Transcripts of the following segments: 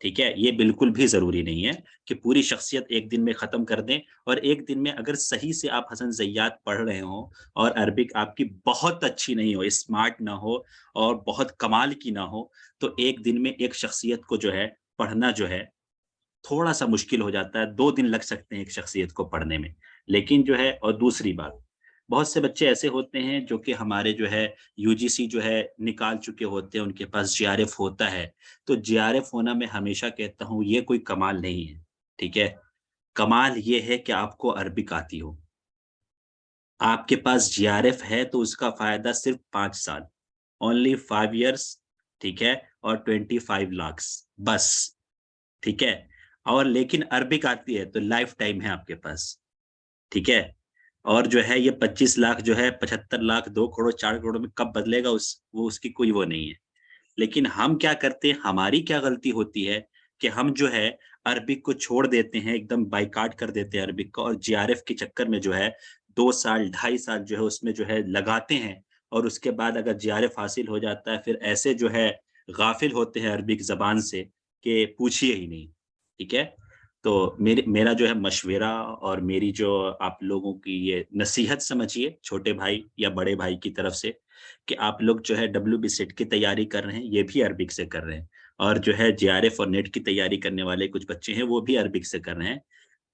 ٹھیک ہے، یہ بالکل بھی ضروری نہیں ہے کہ پوری شخصیت ایک دن میں ختم کر دیں، اور ایک دن میں اگر صحیح سے آپ حسن زیات پڑھ رہے ہوں اور عربک آپ کی بہت اچھی نہیں ہو، اسمارٹ نہ ہو اور بہت کمال کی نہ ہو، تو ایک دن میں ایک شخصیت کو جو ہے پڑھنا جو ہے تھوڑا سا مشکل ہو جاتا ہے، 2 دن لگ سکتے ہیں ایک شخصیت کو پڑھنے میں۔ لیکن جو ہے، اور دوسری بات، بہت سے بچے ایسے ہوتے ہیں جو کہ ہمارے جو ہے یو جی سی جو ہے نکال چکے ہوتے ہیں، ان کے پاس جی آر ایف ہوتا ہے، تو جی آر ایف ہونا میں ہمیشہ کہتا ہوں یہ کوئی کمال نہیں ہے، ٹھیک ہے؟ کمال یہ ہے کہ آپ کو عربک آتی ہو۔ آپ کے پاس جی آر ایف ہے تو اس کا فائدہ صرف 5 سال، اونلی 5 ایئرس، ٹھیک ہے، اور 25 lakhs، بس، ٹھیک ہے؟ اور لیکن عربک آتی ہے تو لائف ٹائم ہے آپ کے پاس، ٹھیک ہے؟ اور جو ہے یہ 25 لاکھ جو ہے 75 لاکھ 2 کروڑ 4 کروڑ میں کب بدلے گا، وہ اس کی کوئی وہ نہیں ہے۔ لیکن ہم کیا کرتے ہیں، ہماری کیا غلطی ہوتی ہے کہ ہم جو ہے عربک کو چھوڑ دیتے ہیں، ایک دم بائیکاٹ کر دیتے ہیں عربک کو، اور جی آر ایف کے چکر میں جو ہے 2 سال 2.5 سال جو ہے اس میں جو ہے لگاتے ہیں، اور اس کے بعد اگر جی آر ایف حاصل ہو جاتا ہے پھر ایسے جو ہے غافل ہوتے ہیں عربک زبان سے کہ پوچھیے ہی نہیں، ٹھیک ہے؟ تو میرا جو ہے مشورہ اور میری جو آپ لوگوں کی یہ نصیحت سمجھیے، چھوٹے بھائی یا بڑے بھائی کی طرف سے، کہ آپ لوگ جو ہے ڈبلیو بی سیٹ کی تیاری کر رہے ہیں، یہ بھی عربک سے کر رہے ہیں، اور جو ہے جے آر ایف اور نیٹ کی تیاری کرنے والے کچھ بچے ہیں وہ بھی عربک سے کر رہے ہیں۔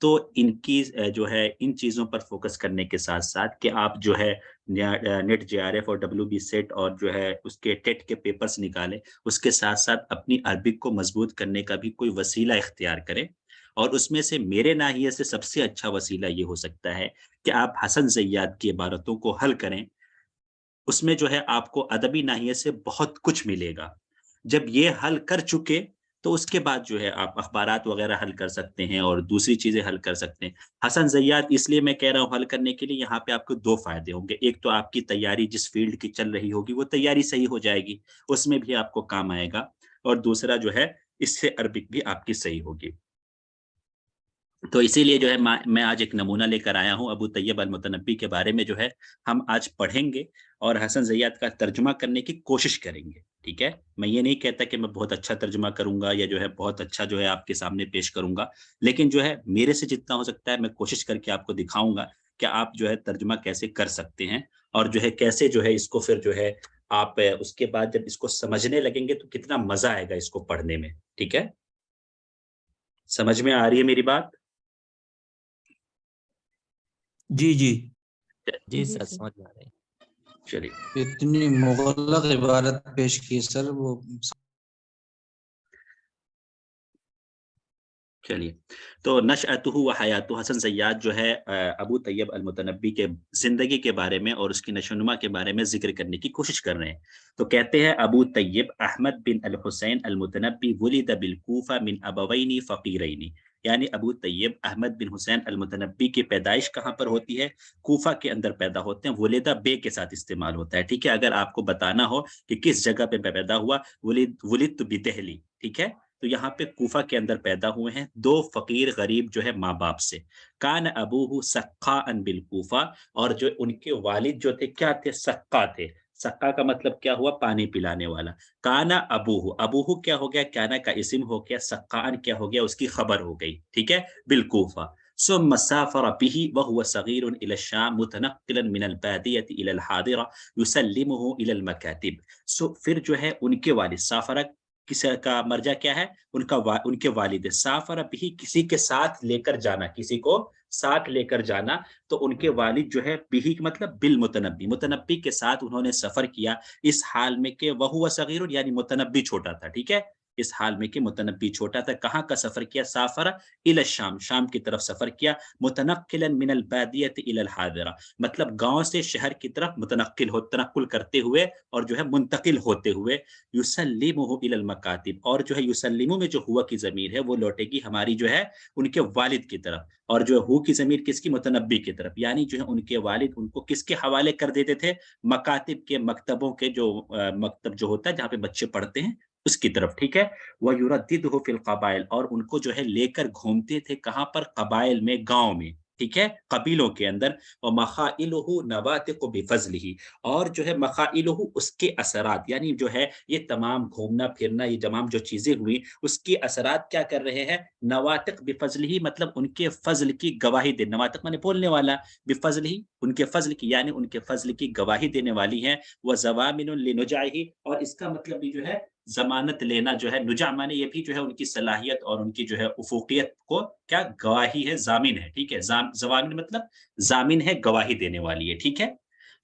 تو ان کی جو ہے ان چیزوں پر فوکس کرنے کے ساتھ ساتھ کہ آپ جو ہے نیٹ جے آر ایف اور ڈبلیو بی سیٹ اور جو ہے اس کے ٹیٹ کے پیپرز نکالیں، اس کے ساتھ ساتھ اپنی عربک کو مضبوط کرنے کا بھی کوئی وسیلہ اختیار کریں۔ اور اس میں سے میرے ناحیے سے سب سے اچھا وسیلہ یہ ہو سکتا ہے کہ آپ حسن زیات کی عبارتوں کو حل کریں، اس میں جو ہے آپ کو ادبی ناحیے سے بہت کچھ ملے گا۔ جب یہ حل کر چکے تو اس کے بعد جو ہے آپ اخبارات وغیرہ حل کر سکتے ہیں اور دوسری چیزیں حل کر سکتے ہیں۔ حسن زیات اس لیے میں کہہ رہا ہوں حل کرنے کے لیے، یہاں پہ آپ کو 2 فائدے ہوں گے۔ ایک تو آپ کی تیاری جس فیلڈ کی چل رہی ہوگی وہ تیاری صحیح ہو جائے گی، اس میں بھی آپ کو کام آئے گا، اور دوسرا جو ہے اس سے عربک بھی آپ کی صحیح ہوگی۔ تو اسی لیے جو ہے میں آج ایک نمونہ لے کر آیا ہوں ابو طیب المتنبی کے بارے میں، جو ہے ہم آج پڑھیں گے اور حسن زیات کا ترجمہ کرنے کی کوشش کریں گے، ٹھیک ہے؟ میں یہ نہیں کہتا کہ میں بہت اچھا ترجمہ کروں گا یا جو ہے بہت اچھا جو ہے آپ کے سامنے پیش کروں گا، لیکن جو ہے میرے سے جتنا ہو سکتا ہے میں کوشش کر کے آپ کو دکھاؤں گا کہ آپ جو ہے ترجمہ کیسے کر سکتے ہیں، اور جو ہے کیسے جو ہے اس کو پھر جو ہے آپ اس کے بعد جب اس کو سمجھنے لگیں گے تو کتنا مزہ آئے گا اس کو پڑھنے میں، ٹھیک ہے؟ سمجھ میں آ رہی ہے میری بات؟ جی جی جی سر سمجھ میں آ رہی ہے۔ چلیے اتنی مغلق عبارت پیش کی سر، وہ چلیے، تو نشأتہ و حیاتہ، حسن زیات جو ہے ابو طیب المتنبی کے زندگی کے بارے میں اور اس کی نشو و نما کے بارے میں ذکر کرنے کی کوشش کر رہے ہیں۔ تو کہتے ہیں ابو طیب احمد بن الحسین المتنبی ولد بالکوفہ من ابوین فقیرین، یعنی ابو طیب احمد بن حسین المتنبی کی پیدائش کہاں پر ہوتی ہے؟ کوفہ کے اندر پیدا ہوتے ہیں۔ ولدہ بے کے ساتھ استعمال ہوتا ہے، ٹھیک ہے؟ اگر آپ کو بتانا ہو کہ کس جگہ پہ پیدا ہوا، ولدت بدہلی، ٹھیک ہے؟ تو یہاں پہ کوفہ کے اندر پیدا ہوئے ہیں، 2 فقیر غریب جو ہے ماں باپ سے۔ کان ابوہ سقاء بالکوفہ، اور جو ان کے والد جو تھے کیا تھے؟ سقا تھے۔ سقا کا مطلب کیا ہوا؟ پانی پلانے والا۔ کانا ابوہ، ابوہ کیا ہو گیا؟ کانا کا اسم ہو گیا، سقان کیا ہو گیا؟ اس کی خبر ہو گئی، ٹھیک ہے؟ بالکوفہ۔ ثم سافر به وهو صغير الى الشام متنقلا من الباديه الى الحاضره يسلمه الى المكاتب۔ پھر جو ہے ان کے والد، سافر کس کا مرجع کیا ہے؟ ان کے والد، سافر بھی کسی کے ساتھ لے کر جانا، کسی کو ساتھ لے کر جانا، تو ان کے والد جو ہے بھی مطلب بالمتنبی، متنبی کے ساتھ انہوں نے سفر کیا، اس حال میں کہ وہو صغیر، یعنی متنبی چھوٹا تھا، ٹھیک ہے؟ اس حال میں کہ متنبی چھوٹا تھا۔ کہاں کا سفر کیا؟ سافر الی الشام، شام کی طرف سفر کیا۔ متنقلا من البادیۃ الی الحاضرہ، مطلب گاؤں سے شہر کی طرف تنقل کرتے ہوئے اور جو ہے منتقل ہوتے ہوئے۔ یسلمہ الی المکاتب، اور جو ہے یسلمہ میں جو ہوا کی ضمیر ہے وہ لوٹے گی ہماری جو ہے ان کے والد کی طرف، اور جو ہو کی ضمیر کس کی؟ متنبی کی طرف، یعنی جو ہے ان کے والد ان کو کس کے حوالے کر دیتے تھے؟ مکاتب کے، مکتبوں کے، جو مکتب جو ہوتا ہے جہاں پہ بچے پڑھتے ہیں اس کی طرف، ٹھیک ہے؟ وَيُرَدِّدُهُ فِي الْقَبَائِلِ، اور ان کو جو ہے لے کر گھومتے تھے کہاں پر؟ قبائل میں، گاؤں میں، ٹھیک ہے، قبیلوں کے اندر. وَمَخَائِلُهُ نَوَاطِقُ بِفَضْلِهِ، اور جو ہے مخائلہ اس کے اثرات، یعنی جو ہے یہ تمام گھومنا پھرنا، یہ تمام جو چیزیں ہوئی اس کے اثرات کیا کر رہے ہیں؟ نواطق بفضلہ، مطلب ان کے فضل کی گواہی دے. نواطق مانے بولنے والا، بفضلہ ان کے فضل کی، یعنی ان کے فضل کی گواہی دینے والی ہیں. وَضَوَامِنٌ لِنُجَعِهِ، اور اس کا مطلب بھی جو ہے ضمانت لینا جو ہے، نجع مانے یہ بھی جو ہے ان کی صلاحیت اور ان کی جو ہے افوقیت کو کیا گواہی ہے، ضامن ہے. ٹھیک ہے، ضوامن مطلب ضامن ہے، گواہی دینے والی ہے. ٹھیک ہے.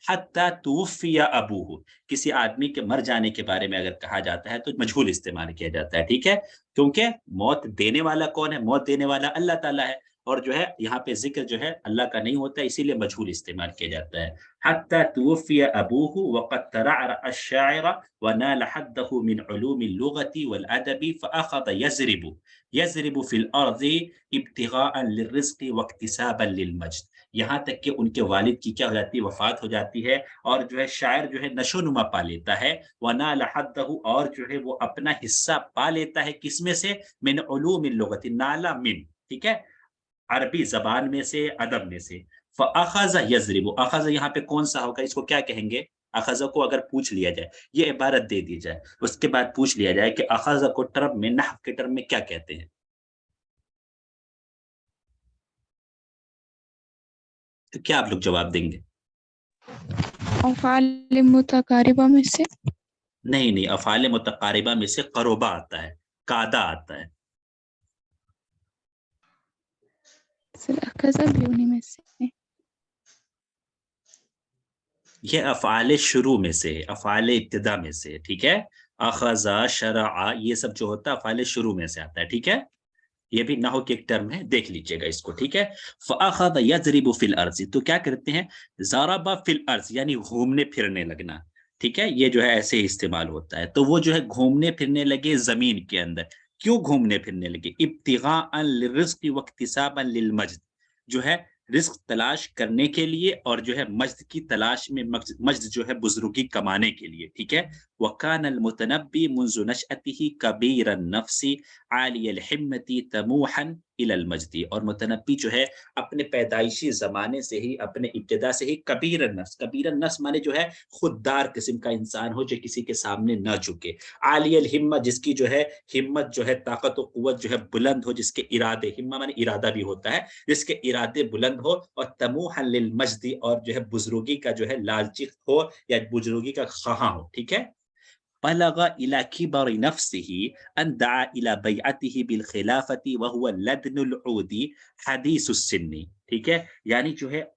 حتی توفی ابوہ، کسی آدمی کے مر جانے کے بارے میں اگر کہا جاتا ہے تو مجہول استعمال کیا جاتا ہے. ٹھیک ہے، کیونکہ موت دینے والا کون ہے؟ موت دینے والا اللہ تعالیٰ ہے، اور جو ہے یہاں پہ ذکر جو ہے اللہ کا نہیں ہوتا ہے، اسی لیے مجہول استعمال کیا جاتا ہے. حتی توفی ابوہ وقد ترعرع الشاعر ونال حده من علوم اللغة والادب فاخذ يزرب في الارض ابتغاء للرزق واکتسابا للمجد. یہاں تک کہ ان کے والد کی کیا ہو جاتی ہے؟ وفات ہو جاتی ہے، اور جو ہے شاعر جو ہے نشو نما پا لیتا ہے. ونال حده، اور جو ہے وہ اپنا حصہ پا لیتا ہے کس میں سے؟ من علوم اللغة، نالا من، ٹھیک ہے، عربی زبان میں سے، ادب میں سے. فاخذ یضرب، اخذ یہاں پہ کون سا ہوگا؟ اس کو کیا کہیں گے؟ اخذ کو اگر پوچھ لیا جائے، یہ عبارت دے دی جائے، اس کے بعد پوچھ لیا جائے کہ اخذ کو ٹرم میں، نحو کے ٹرم میں کیا کہتے ہیں، تو کیا آپ لوگ جواب دیں گے؟ افعال متقاربہ میں سے؟ نہیں، افعال متقاربہ میں سے قربہ آتا ہے، قادہ آتا ہے. سر اخذ بھی انہی میں سے؟ یہ افعال شروع میں سے ہے، افعال ابتدا میں سے. ٹھیک ہے، اخذ، شرع، یہ سب جو ہوتا ہے افعال شروع میں سے آتا ہے. ٹھیک ہے، یہ بھی نحو کی ایک ٹرم ہے، دیکھ لیجئے گا اس کو. ٹھیک ہے، فاخذ یضرب فی الارض، تو کیا کرتے ہیں؟ ضرب فی الارض، یعنی گھومنے پھرنے لگنا. ٹھیک ہے، یہ جو ہے ایسے ہی استعمال ہوتا ہے. تو وہ جو ہے گھومنے پھرنے لگے زمین کے اندر. کیوں گھومنے پھرنے لگے؟ ابتغاء للرزق واکتسابا للمجد، جو ہے رزق تلاش کرنے کے لیے، اور جو ہے مجد کی تلاش میں، مجد جو ہے بزرگی کمانے کے لیے. ٹھیک ہے. وَكَانَ الْمُتَنَبِّي مُنْذُ نَشْأَتِهِ كَبِيرَ النَّفْسِ عَالِيَ الْحِمَّةِ طَمُوحًا إِلَى الْمَجْدِ، اور متنبی جو ہے اپنے پیدائشی زمانے سے ہی، اپنے ابتدا سے ہی کبیر النفس، کبیر النفس مانے جو ہے خوددار قسم کا انسان ہو، جو کسی کے سامنے نہ جھکے. عالی الہمہ، جس کی جو ہے ہمت جو ہے، طاقت و قوت جو ہے بلند ہو، جس کے ارادے، ہمہ مانے ارادہ بھی ہوتا ہے، جس کے ارادے بلند ہو، اور طموحا للمجد، اور جو ہے بزرگی کا جو ہے لالچی ہو، یا بزرگی کا خواہاں ہو. ٹھیک ہے. بلغ الى كبر نفسه ان دعا الى بیعته بالخلافة وهو لدن العود حدیث السن. ٹھیک ہے، یعنی جو ہے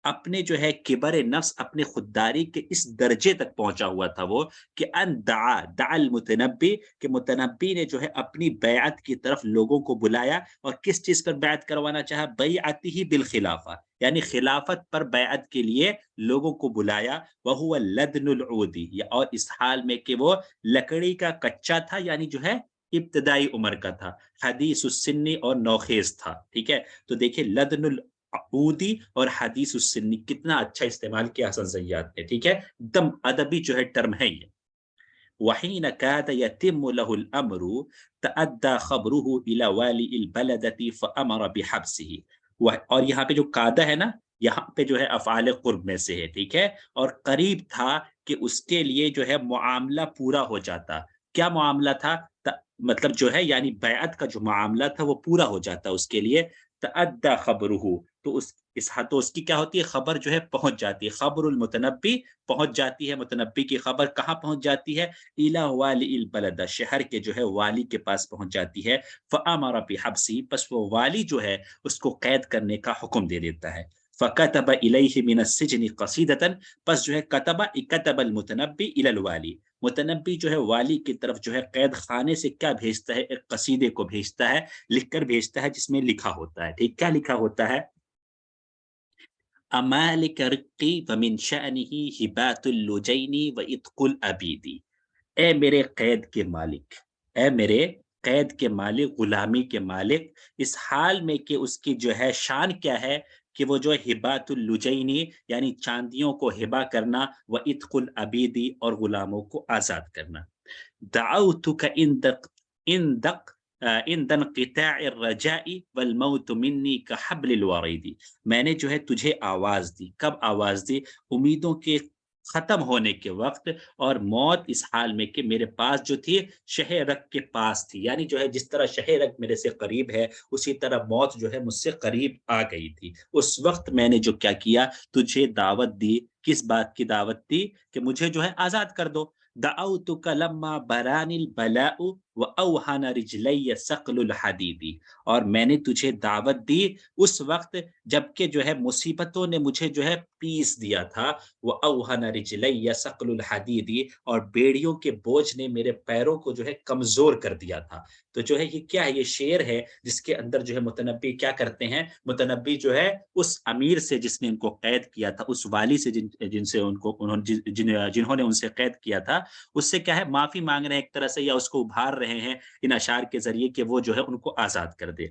اپنے جو ہے کبر نفس، اپنے خودداری کے اس درجے تک پہنچا ہوا تھا وہ، کہ ان دعا المتنبی، کہ متنبی نے جو ہے اپنی بیعت کی طرف لوگوں کو بلایا. اور کس چیز پر بیعت کروانا چاہا؟ بیعته بالخلافہ، یعنی خلافت پر بیعت کے لیے لوگوں کو بلایا. وہو لدن العودی، اور اس حال میں کہ وہ لکڑی کا کچا تھا، یعنی جو ہے ابتدائی عمر کا تھا. حدیث السنی، اور نوخیز تھا. ٹھیک ہے، تو دیکھیں لدن العودی اور حدیث السنی کتنا اچھا استعمال کیا حسن زیات نے. ٹھیک ہے، دم ادبی جو ہے ٹرم ہے یہ. وحین کاد یتم له الامر تأدى خبره الى والی البلدة فامر بحبسه. اور یہاں پہ جو کادہ ہے نا، یہاں پہ جو ہے افعال قرب میں سے ہے. ٹھیک ہے، اور قریب تھا کہ اس کے لیے جو ہے معاملہ پورا ہو جاتا. کیا معاملہ تھا؟ مطلب جو ہے یعنی بیعت کا جو معاملہ تھا وہ پورا ہو جاتا اس کے لیے. تأدى خبره، تو اس کی کیا ہوتی ہے؟ خبر جو ہے پہنچ جاتی ہے. خبر المتنبی، پہنچ جاتی ہے متنبی کی خبر. کہاں پہنچ جاتی ہے؟ الى والی البلد، شہر کے جو ہے والی کے پاس پہنچ جاتی ہے. فامر بحبسی، پس وہ والی جو ہے اس کو قید کرنے کا حکم دے دیتا ہے. فكتب الیہ من السجن قصیدۃ، پس جو ہے کتب المتنبی الی الوالی، متنبی جو ہے والی کی طرف جو ہے قید خانے سے کیا بھیجتا ہے؟ ایک قصیدے کو بھیجتا ہے، لکھ کر بھیجتا ہے، جس میں لکھا ہوتا ہے. ٹھیک، کیا لکھا ہوتا ہے؟ امالک رقی ومن شأنہ ہبات اللجین وعتق العبید. اے میرے قید کے مالک، اے میرے قید کے مالک، غلامی کے مالک، اس حال میں کہ اس کی جو ہے شان کیا ہے کہ وہ جو ہبات اللجینی، یعنی چاندیوں کو ہبا کرنا، وعتق العبیدی، اور غلاموں کو آزاد کرنا. دعوتک ان دق عند انقطاع الرجاء والموت مني كحبل الوريد، میں نے جو ہے تجھے آواز دی. کب آواز دی؟ امیدوں کے ختم ہونے کے وقت، اور موت اس حال میں کہ میرے پاس جو تھی شہ رگ کے پاس تھی. یعنی جو ہے جس طرح شہ رگ میرے سے قریب ہے اسی طرح موت جو ہے مجھ سے قریب آ گئی تھی. اس وقت میں نے جو کیا کیا، تجھے دعوت دی. کس بات کی دعوت دی؟ کہ مجھے جو ہے آزاد کر دو. دعوتک لما برانی البلاء واوہن رجلی ثقل الحدید، اور میں نے تجھے دعوت دی اس وقت جبکہ جو ہے مصیبتوں نے مجھے جو ہے پیس دیا تھا. واوہن رجلی ثقل الحدید، اور بیڑیوں کے بوجھ نے میرے پیروں کو جو ہے کمزور کر دیا تھا. تو جو ہے یہ کیا ہے؟ یہ شعر ہے جس کے اندر جو ہے متنبی کیا کرتے ہیں، متنبی جو ہے اس امیر سے جس نے ان کو قید کیا تھا، اس والی سے جن سے جنہوں نے ان سے قید کیا تھا، اس سے کیا ہے معافی مانگ رہے ہیں ایک طرح سے، یا اس کو ابھار رہے ہیں ان اشعار کے ذریعے کہ وہ جو ہے ان کو آزاد کر دے.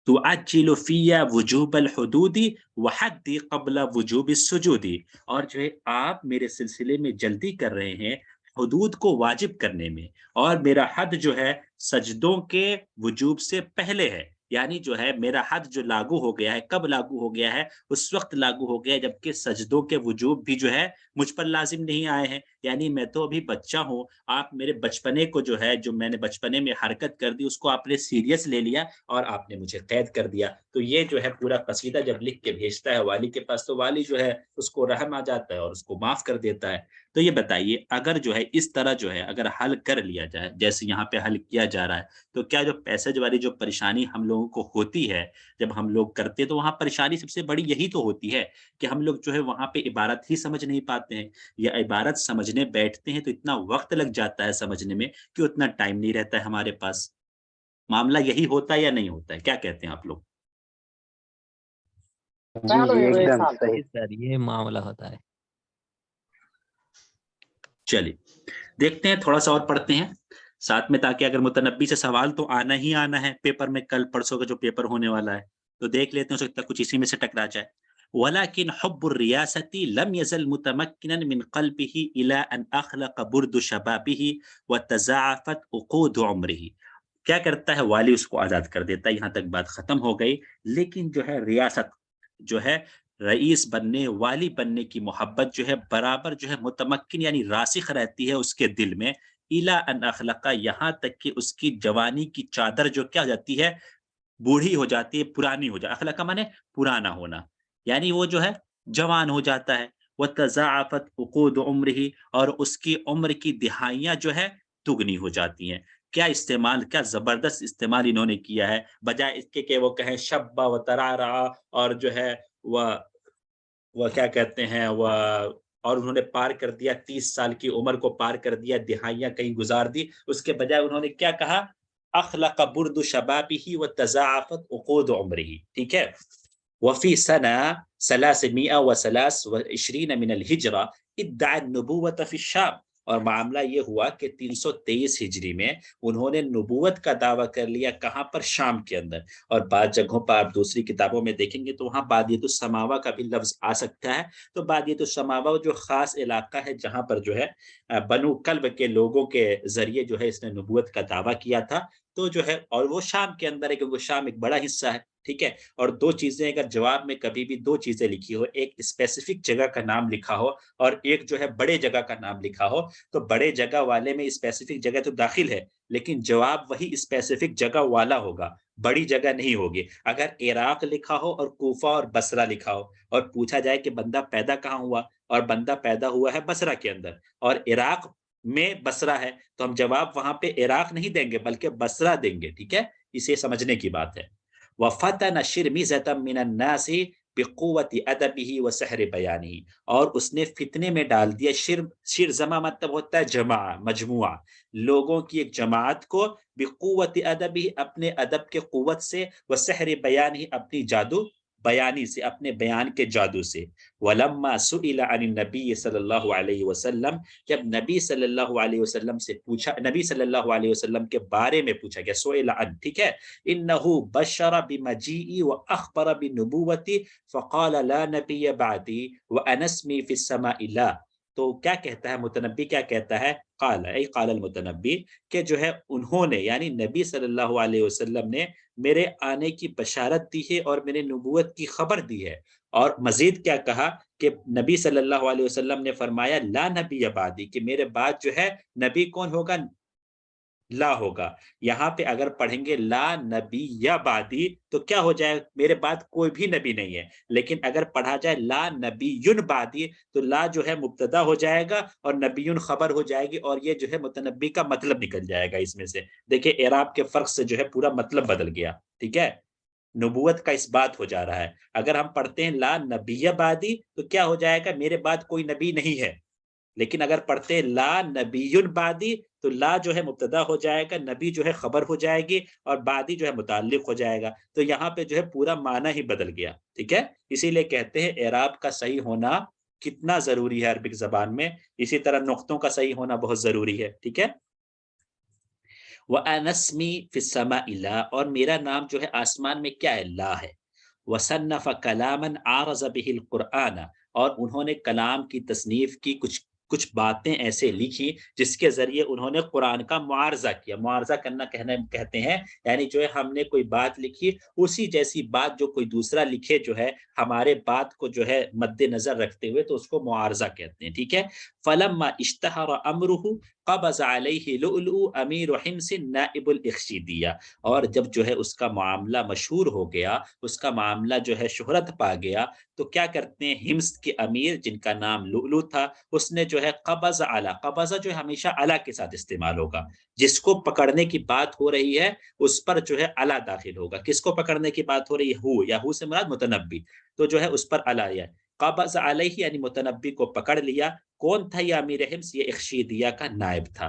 تعجل فی وجوب الحدود وحدی قبل وجوب السجود، اور جو ہے آپ میرے سلسلے میں جلدی کر رہے ہیں حدود کو واجب کرنے میں، اور میرا حد جو ہے سجدوں کے وجوب سے پہلے ہے. یعنی جو ہے میرا حد جو لاگو ہو گیا ہے، کب لاگو ہو گیا ہے؟ اس وقت لاگو ہو گیا ہے جبکہ سجدوں کے وجوب بھی جو ہے مجھ پر لازم نہیں آئے ہیں. یعنی میں تو ابھی بچہ ہوں، آپ میرے بچپنے کو جو ہے، جو میں نے بچپنے میں حرکت کر دی، اس کو آپ نے سیریس لے لیا اور آپ نے مجھے قید کر دیا. تو یہ جو ہے پورا قصیدہ جب لکھ کے بھیجتا ہے والی کے پاس، تو والی جو ہے اس کو رحم آ جاتا ہے اور اس کو معاف کر دیتا ہے. تو یہ بتائیے اگر جو ہے اس طرح جو ہے اگر حل کر لیا جائے جیسے یہاں پہ حل کیا جا رہا ہے، تو کیا جو پیسج والی جو پریشانی ہم لوگوں کو ہوتی ہے جب ہم لوگ کرتے ہیں، تو وہاں پریشانی سب سے بڑی یہی تو ہوتی ہے کہ ہم لوگ جو ہے وہاں پہ عبارت ہی سمجھ نہیں پاتے ہیں، یا عبارت سمجھنے بیٹھتے ہیں تو اتنا وقت لگ جاتا ہے سمجھنے میں کہ اتنا ٹائم نہیں رہتا ہے ہمارے پاس. معاملہ یہی ہوتا ہے یا نہیں ہوتا ہے؟ کیا کہتے ہیں آپ لوگ؟ جی ایک دم صحیح سر، یہ معاملہ ہوتا ہے. چلیے دیکھتے ہیں، تھوڑا سا اور پڑھتے ہیں ساتھ میں، تاکہ اگر متنبی سے سوال تو آنا ہی آنا ہے پیپر میں، کل پرسوں کا جو پیپر ہونے والا ہے، تو دیکھ لیتے ہیں، ہو سکتا ہے کچھ اسی میں سے ٹکرا جائے. وَلَكِنْ حُبُّ الرِّيَاسَةِ لَمْ يَزَلْ مُتَمَكِّنًا مِنْ قَلْبِهِ إِلَىٰ أَنْ أَخْلَقَ بُرْدُ شَبَابِهِ وَتَزَاعَفَتْ عُقُودُ عُمْرِهِ. کیا کرتا ہے والی؟ اس کو آزاد کر دیتا ہے. یہاں تک بات ختم ہو گئی. لیکن جو ہے ریاست جو ہے رئیس بننے، والی بننے کی محبت جو ہے برابر جو ہے متمکن یعنی راسخ رہتی ہے اس کے دل میں. الا ان اخلقہ، یہاں تک کہ اس کی جوانی کی چادر جو کیا ہو جاتی ہے، بوڑھی ہو جاتی ہے، پرانی ہو جاتی ہے. اخلقہ مانے پرانا ہونا، یعنی وہ جو ہے جوان ہو جاتا ہے. وتضاعفت عقود عمرہ، اور اس کی عمر کی دہائیاں جو ہے دگنی ہو جاتی ہیں. کیا استعمال، کیا زبردست استعمال انہوں نے کیا ہے، بجائے اس کے کہ وہ کہیں شبہ و ترارا، اور جو ہے وہ کیا کہتے ہیں وہ، اور انہوں نے پار کر دیا 30 سال کی عمر کو، پار کر دیا، دہائیاں کہیں گزار دی. اس کے بجائے انہوں نے کیا کہا؟ اخلق برد شبابہ وتضاعفت عقود عمرہ. ٹھیک ہے. وفی سنہ 323 من الہجرہ ادعا النبوۃ فی الشام، اور معاملہ یہ ہوا کہ 323 ہجری میں انہوں نے نبوت کا دعویٰ کر لیا. کہاں پر؟ شام کے اندر. اور بعض جگہوں پر آپ دوسری کتابوں میں دیکھیں گے تو وہاں بادیۃ السماوہ کا بھی لفظ آ سکتا ہے. تو بادیۃ السماوہ جو خاص علاقہ ہے جہاں پر جو ہے بنو کلب کے لوگوں کے ذریعے جو ہے اس نے نبوت کا دعویٰ کیا تھا. تو جو ہے، اور وہ شام کے اندر ہے کیونکہ شام ایک بڑا حصہ ہے. ٹھیک ہے. اور دو چیزیں اگر جواب میں کبھی بھی دو چیزیں لکھی ہو، ایک اسپیسیفک جگہ کا نام لکھا ہو اور ایک جو ہے بڑے جگہ کا نام لکھا ہو، تو بڑے جگہ والے میں اسپیسیفک جگہ تو داخل ہے لیکن جواب وہی اسپیسیفک جگہ والا ہوگا، بڑی جگہ نہیں ہوگی. اگر عراق لکھا ہو اور کوفہ اور بصرہ لکھا ہو اور پوچھا جائے کہ بندہ پیدا کہاں ہوا، اور بندہ پیدا ہوا ہے بصرہ کے اندر اور عراق میں بصرہ ہے، تو ہم جواب وہاں پہ عراق نہیں دیں گے بلکہ بصرہ دیں گے. ٹھیک ہے. اسے سمجھنے کی بات ہے. وَفَتَنَ شِرْمِزَةً مِّنَ النَّاسِ بِقُوَّةِ أَدَبِهِ وَسَحْرِ بَيَانِهِ، اور اس نے فتنے میں ڈال دیا. شرذمہ مطلب ہوتا ہے جماعہ، مجموعہ، لوگوں کی ایک جماعت کو، بِقُوَّةِ أَدَبِهِ اپنے ادب کے قوت سے، وَسَحْرِ بَيَانِهِ اپنی جادو بیانی سے، اپنے بیان کے جادو سے. وَلَمَّا سُئِلَ عَنِ النَّبِيِّ صلی اللہ علیہ وسلم، جب نبی صلی اللہ علیہ وسلم سے پوچھا، نبی صلی اللہ علیہ وسلم کے بارے میں پوچھا گیا، سُئِلَ عن، ٹھیک ہے. إِنَّهُ بَشَّرَ بِمَجِيئِ وَأَخْبَرَ بِنُبُوَّتِ فَقَالَ لَا نَبِيَّ بَعْدِي وَأَنَا اسْمِي فِي السَّمَاءِ لَا. تو کیا کہتا ہے متنبی، کیا کہتا ہے؟ قال ای قال المتنبی، کہ جو ہے انہوں نے یعنی نبی صلی اللہ علیہ وسلم نے میرے آنے کی بشارت دی ہے اور میرے نبوت کی خبر دی ہے. اور مزید کیا کہا کہ نبی صلی اللہ علیہ وسلم نے فرمایا لا نبی بعدی، کہ میرے بعد جو ہے نبی کون ہوگا؟ لا ہوگا. یہاں پہ اگر پڑھیں گے لا نبی یا بعدی تو کیا ہو جائے؟ میرے بعد کوئی بھی نبی نہیں ہے. لیکن اگر پڑھا جائے لا نبی بعدی تو لا جو ہے مبتدا ہو جائے گا اور نبی خبر ہو جائے گی، اور یہ جو ہے متنبی کا مطلب نکل جائے گا اس میں سے. دیکھیں اعراب کے فرق سے جو ہے پورا مطلب بدل گیا. ٹھیک ہے، نبوت کا اس بات ہو جا رہا ہے. اگر ہم پڑھتے ہیں لا نبی بعدی تو کیا ہو جائے گا؟ میرے بعد کوئی نبی نہیں ہے. لیکن اگر پڑھتے ہیں لا نبی بعدی تو لا جو ہے مبتدا ہو جائے گا، نبی جو ہے خبر ہو جائے گی، اور بعدی جو ہے متعلق ہو جائے گا. تو یہاں پہ جو ہے پورا معنی ہی بدل گیا. ٹھیک ہے، اسی لیے کہتے ہیں اعراب کا صحیح ہونا کتنا ضروری ہے عربک زبان میں. اسی طرح نقطوں کا صحیح ہونا بہت ضروری ہے. ٹھیک ہے. وَأَنَا اسْمِي فِي السَّمَاءِ لَا، اور میرا نام جو ہے آسمان میں کیا ہے؟ لا ہے. وَصَنَّفَ كَلَامًا عَارَضَ بِهِ الْقُرْآنَ، اور انہوں نے کلام کی تصنیف کی، کچھ باتیں ایسے لکھی جس کے ذریعے انہوں نے قرآن کا معارضہ کیا. معارضہ کرنا کہتے ہیں یعنی جو ہے ہم نے کوئی بات لکھی، اسی جیسی بات جو کوئی دوسرا لکھے جو ہے ہمارے بات کو جو ہے مد نظر رکھتے ہوئے، تو اس کو معارضہ کہتے ہیں. ٹھیک ہے. فَلَمَّا اشْتَهَرَ أَمْرُهُ قبض علیہ لؤلؤ امیر حمص نائب الاخشیدیہ، اور جب جو ہے اس کا معاملہ مشہور ہو گیا، اس کا معاملہ جو ہے شہرت پا گیا، تو کیا کرتے ہیں حمص کے امیر جن کا نام لؤلؤ تھا، اس نے جو ہے قبض علی، قبض جو ہے ہمیشہ علی کے ساتھ استعمال ہوگا، جس کو پکڑنے کی بات ہو رہی ہے اس پر جو ہے علی داخل ہوگا. کس کو پکڑنے کی بات ہو رہی ہے؟ ہو، یا ہو سے مراد متنبی، تو جو ہے اس پر علی ہے. قبض علیہ یعنی متنبی کو پکڑ لیا. کون تھا یہ امیر حمص؟ یہ اخشیدیہ کا نائب تھا.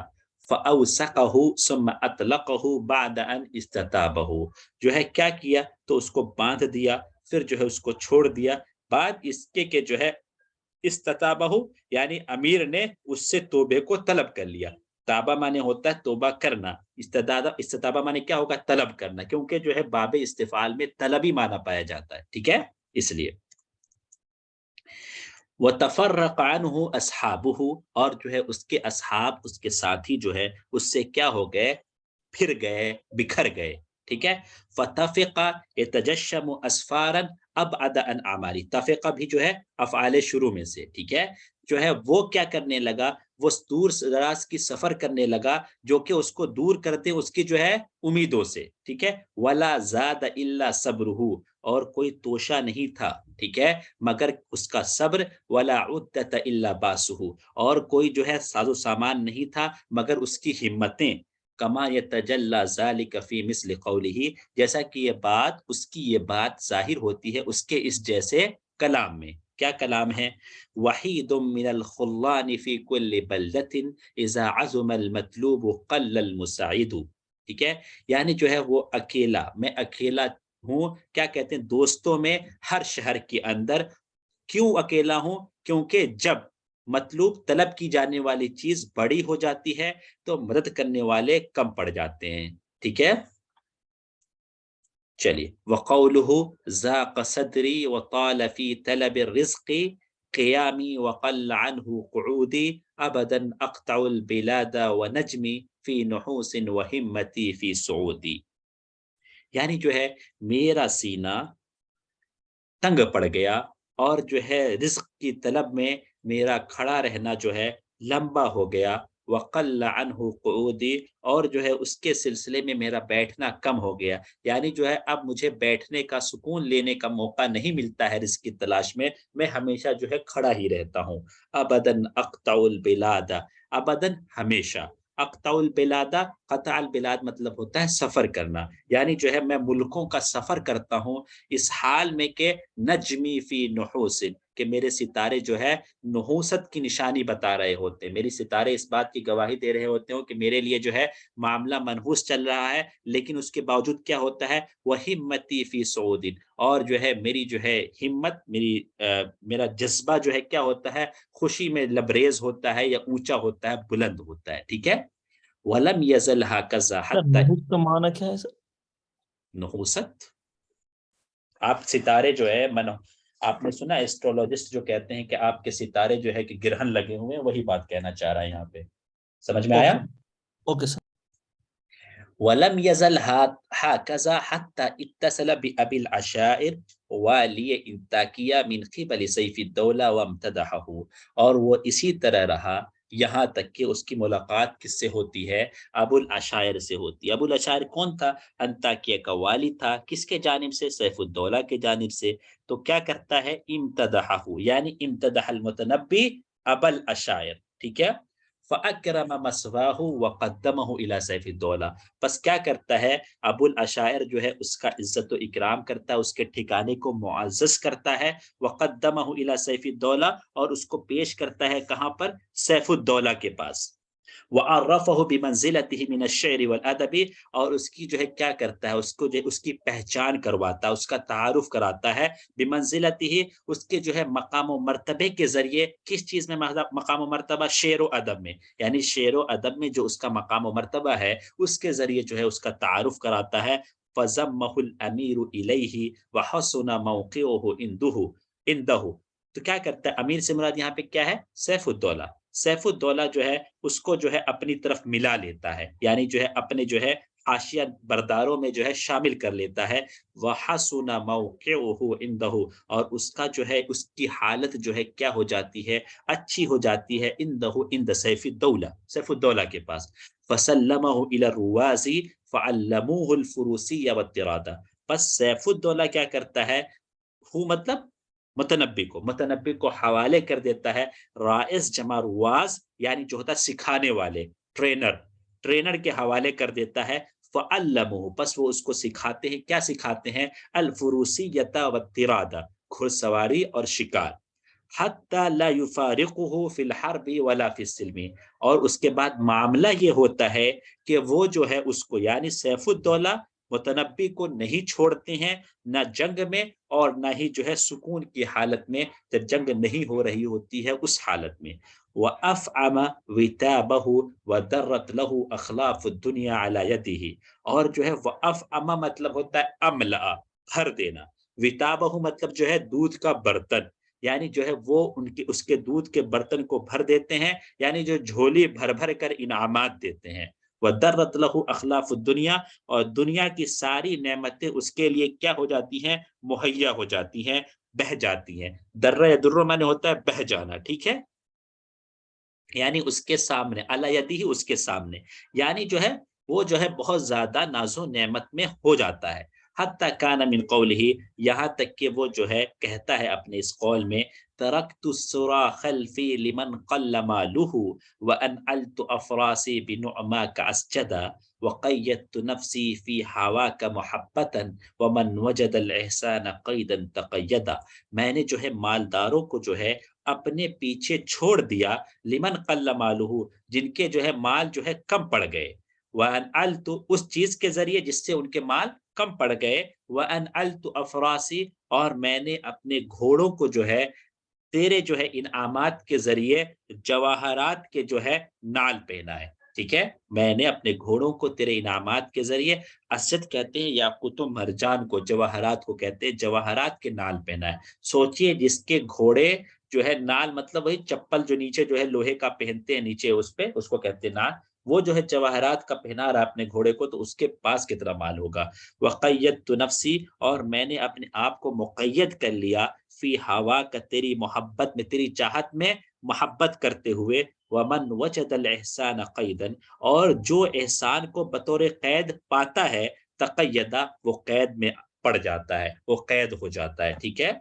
فَأَوْسَقَهُ ثُمَّ أَطْلَقَهُ بَعْدَ أَنْ اسْتَتَابَهُ، جو ہے کیا کیا تو اس کو باندھ دیا، پھر جو ہے اس کو چھوڑ دیا بعد اس کے کہ جو ہے استتابہ یعنی امیر نے اس سے توبے کو طلب کر لیا. تابہ معنی ہوتا ہے توبہ کرنا، استتابہ معنی کیا ہوگا؟ طلب کرنا، کیونکہ جو ہے باب استفعال میں طلبی معنی پایا جاتا ہے. ٹھیک ہے، اس لیے. وَتَفَرَّقَ عَنْهُ أَصْحَابُهُ، اور جو ہے اس کے اصحاب، اس کے ساتھی جو ہے اس سے کیا ہو گئے؟ پھر گئے، بکھر گئے. ٹھیک ہے. فَتَفِقَ يَتَجَشَّمُ أَسْفَارًا أَبْعَدَ عَنْ أَعْمَالِهِ، تفقہ بھی جو ہے افعال شروع میں سے. ٹھیک ہے، جو ہے وہ کیا کرنے لگا؟ وہ دور دراز کی سفر کرنے لگا جو کہ اس کو دور کرتے اس کی جو ہے امیدوں سے. ٹھیک ہے. وَلَا زَادَ إِلَّا صَبْرُهُ، اور کوئی توشہ نہیں تھا، ٹھیک ہے، مگر اس کا صبر. وَلَا عُدَّةَ إِلَّا بَاسُهُ، اور کوئی جو ہے ساز و سامان نہیں تھا مگر اس کی ہمتیں. کما یتجلی ذلک فی مثل قولہ، جیسا کہ یہ بات، اس کی یہ بات ظاہر ہوتی ہے اس کے اس جیسے کلام میں. کیا کلام ہے؟ وحید من الخلان فی کل بلدۃ اذا عزم المطلوب قل المساعد. ٹھیک ہے، یعنی جو ہے وہ اکیلا، میں اکیلا ہوں، کیا کہتے ہیں، دوستوں میں ہر شہر کے اندر. کیوں اکیلا ہوں؟ کیونکہ جب مطلوب طلب کی جانے والی چیز بڑی ہو جاتی ہے تو مدد کرنے والے کم پڑ جاتے ہیں. ٹھیک ہے، چلیے. وَقَوْلُهُ ذَاقَ صَدْرِي وَطَالَ فِي طَلَبِ الرِّزْقِ قِيَامِي وَقَلَّ عَنْهُ قُعُودِي أَبَدًا أَقْطَعُ الْبِلَادَ وَنَجْمِي فِي نُحُوسٍ وَهِمَّتِي فِي سُعُودِي، یعنی جو ہے میرا سینہ تنگ پڑ گیا اور جو ہے رزق کی طلب میں میرا کھڑا رہنا جو ہے لمبا ہو گیا. وقل عنہ قعودی، اور جو ہے اس کے سلسلے میں میرا بیٹھنا کم ہو گیا، یعنی جو ہے اب مجھے بیٹھنے کا، سکون لینے کا موقع نہیں ملتا ہے رزق کی تلاش میں ہمیشہ جو ہے کھڑا ہی رہتا ہوں. ابداً اقطع البلاد، ابداً ہمیشہ. اقطع البلاد، قطع البلاد مطلب ہوتا ہے سفر کرنا، یعنی جو ہے میں ملکوں کا سفر کرتا ہوں اس حال میں کہ نجمی فی نحوس، کہ میرے ستارے جو ہے نحوست کی نشانی بتا رہے ہوتے ہیں، میری ستارے اس بات کی گواہی دے رہے ہوتے ہیں کہ میرے لیے جو ہے معاملہ منحوس چل رہا ہے، لیکن اس کے باوجود کیا ہوتا ہے؟ وہمتی فی صعود، اور جو ہے میری جو ہے ہمت، میرا جذبہ جو ہے کیا ہوتا ہے؟ خوشی میں لبریز ہوتا ہے یا اونچا ہوتا ہے، بلند ہوتا ہے. ٹھیک ہے. وَلَمْ يَزَلْ هَكَذَا حَتَّى، نحوست کا معنی کیا ہے سر؟ نحوست، آپ ستارے جو ہے آپ نے سنا ایسٹرولوجسٹ جو کہتے ہیں کہ آپ کے ستارے جو ہے کہ گرہن لگے ہوئے ہیں، وہی بات کہنا چاہ رہا ہے یہاں پہ. سمجھ میں آیا؟ Okay sir. وَلَمْ يَزَلْ هَكَذَا حَتَّى اِتَّصَلَ بِأَبِي الْعَشَائِرِ وَالِيَ انتاکیہ من قبل سیف الدولہ وامتدحہ، اور وہ اسی طرح رہا یہاں تک کہ اس کی ملاقات کس سے ہوتی ہے؟ ابو العشائر سے ہوتی ہے. ابو العشائر کون تھا؟ انتاکیہ کا والی تھا. کس کے جانب سے؟ سیف الدولہ کے جانب سے. تو کیا کرتا ہے؟ امتدحہ، یعنی امتدح المتنبی ابو العشائر. ٹھیک ہے. فَأَكْرَمَ مَثْوَاهُ وَقَدَّمَهُ إِلَى سَيْفِ الدَّوْلَةِ، پس کیا کرتا ہے؟ ابو العشائر جو ہے اس کا عزت و اکرام کرتا ہے، اس کے ٹھکانے کو معزز کرتا ہے. وَقَدَّمَهُ إِلَى سَيْفِ الدَّوْلَةِ، اور اس کو پیش کرتا ہے کہاں پر؟ سیف الدولہ کے پاس. وَعَرَّفَهُ بِمَنزِلَتِهِ مِنَ الشِّعْرِ وَالْأَدَبِ، اور اس کی جو ہے کیا کرتا ہے؟ اس کو جو اس کی پہچان کرواتا ہے، اس کا تعارف کراتا ہے. بِمَنزِلَتِهِ، اس کے جو ہے مقام و مرتبے کے ذریعے. کس چیز میں مقام و مرتبہ؟ شعر و ادب میں، یعنی شعر و ادب میں جو اس کا مقام و مرتبہ ہے اس کے ذریعے جو ہے اس کا تعارف کراتا ہے. فَضَمَّهُ الْأَمِيرُ إِلَيْهِ وَحَسُنَ مَوْقِعُهُ عِنْدَهُ. تو کیا کرتا ہے؟ امیر سے مراد یہاں پہ کیا ہے؟ سیف الدولہ. سیف الدولہ جو ہے اس کو جو ہے اپنی طرف ملا لیتا ہے، یعنی جو ہے اپنے جو ہے حاشیہ برداروں میں جو ہے شامل کر لیتا ہے. وَحَسُنَ مَوْقِعُهُ عِنْدَهُ، اور اس کا جو ہے اس کی حالت جو ہے کیا ہو جاتی ہے؟ اچھی ہو جاتی ہے. عِنْدَهُ عِنْدَ سیف الدولہ، سیف الدولہ کے پاس. فَسَلَّمَهُ إِلَى الرُّوَازِ فَعَلَّمُوهُ الْفُرُوسِيَّ وَالطِّرَادَ. پس سیف الدولہ کیا کرتا ہے؟ مطلب متنبی کو حوالے کر دیتا ہے. رائس جمع رواز، یعنی جو ہوتا ہے سکھانے والے، ٹرینر کے حوالے کر دیتا ہے. فَعَلَّمُوهُ، پس وہ اس کو سکھاتے ہیں. کیا سکھاتے ہیں؟ الفروسیۃ والطرادہ، گھڑ سواری اور شکار. حَتَّى لَا يُفَارِقُهُ فِي الْحَرْبِ وَلَا فِي السِّلْمِ، اور اس کے بعد معاملہ یہ ہوتا ہے کہ وہ جو ہے اس کو، یعنی سیف الدولہ متنبی کو نہیں چھوڑتے ہیں، نہ جنگ میں اور نہ ہی جو ہے سکون کی حالت میں، جب جنگ نہیں ہو رہی ہوتی ہے اس حالت میں. وَأَفْعَمَ وِتَابَهُ وَدَرَّتْ لَهُ أَخْلَافُ الدُّنْيَا عَلَى يَدِهِ، اور جو ہے وَأَفْعَمَ مطلب ہوتا ہے املأ، بھر دینا. وِتَابَهُ مطلب جو ہے دودھ کا برتن، یعنی جو ہے وہ اس کے دودھ کے برتن کو بھر دیتے ہیں، یعنی جو جھولی بھر بھر کر انعامات دیتے ہیں. وَدَرَّتْ لَهُ أَخْلَافُ الدُّنْيَا، اور دنیا کی ساری نعمتیں اس کے لیے کیا ہو جاتی ہیں؟ مہیا ہو جاتی ہیں، بہ جاتی ہیں. درہ یا درہ معنی ہوتا ہے بہ جانا. ٹھیک ہے، یعنی اس کے سامنے، علی یدہ، اس کے سامنے، یعنی جو ہے وہ جو ہے بہت زیادہ ناز و نعمت میں ہو جاتا ہے. حتی کان من قولہ، یہاں تک کہ وہ جو ہے کہتا ہے اپنے اس قول میں، ترکت السرا خلفی لمن قل مالہ وانعلت افراسی بنعماک اسجدا وقیدت نفسی فی ہواک محبتا ومن وجد الاحسان قیدا تقیدا. میں نے جو ہے مالداروں کو جو ہے اپنے پیچھے چھوڑ دیا، لمن قل مالہ، جن کے جو ہے مال جو ہے کم پڑ گئے. وَأَنْعَلْتُ، اس چیز کے ذریعے جس سے ان کے مال کم پڑ گئے. وَأَنْعَلْتُ أَفْرَاسِي، اور میں نے اپنے گھوڑوں کو جو ہے تیرے جو ہے انعامات کے ذریعے جواہرات کے جو ہے نال پہنا ہے. ٹھیک ہے، میں نے اپنے گھوڑوں کو تیرے انعامات کے ذریعے، اسد کہتے ہیں یاقوت و مرجان کو، جواہرات کو کہتے ہیں جواہرات کے نال پہنا ہے. سوچئے جس کے گھوڑے جو ہے نال مطلب وہی چپل جو نیچے جو ہے لوہے کا پہنتے ہیں نیچے اس پہ، اس کو کہتے ہیں نال. وہ جو ہے جواہرات کا پہنا رہا اپنے گھوڑے کو، تو اس کے پاس کتنا مال ہوگا. وقیدت نفسی، اور میں نے اپنے آپ کو مقید کر لیا، فی ہوا کا، تیری محبت میں، تیری چاہت میں محبت کرتے ہوئے. ومن وجد الاحسان قیدا، اور جو احسان کو بطور قید پاتا ہے، تقیدا، وہ قید میں پڑ جاتا ہے، وہ قید ہو جاتا ہے. ٹھیک ہے.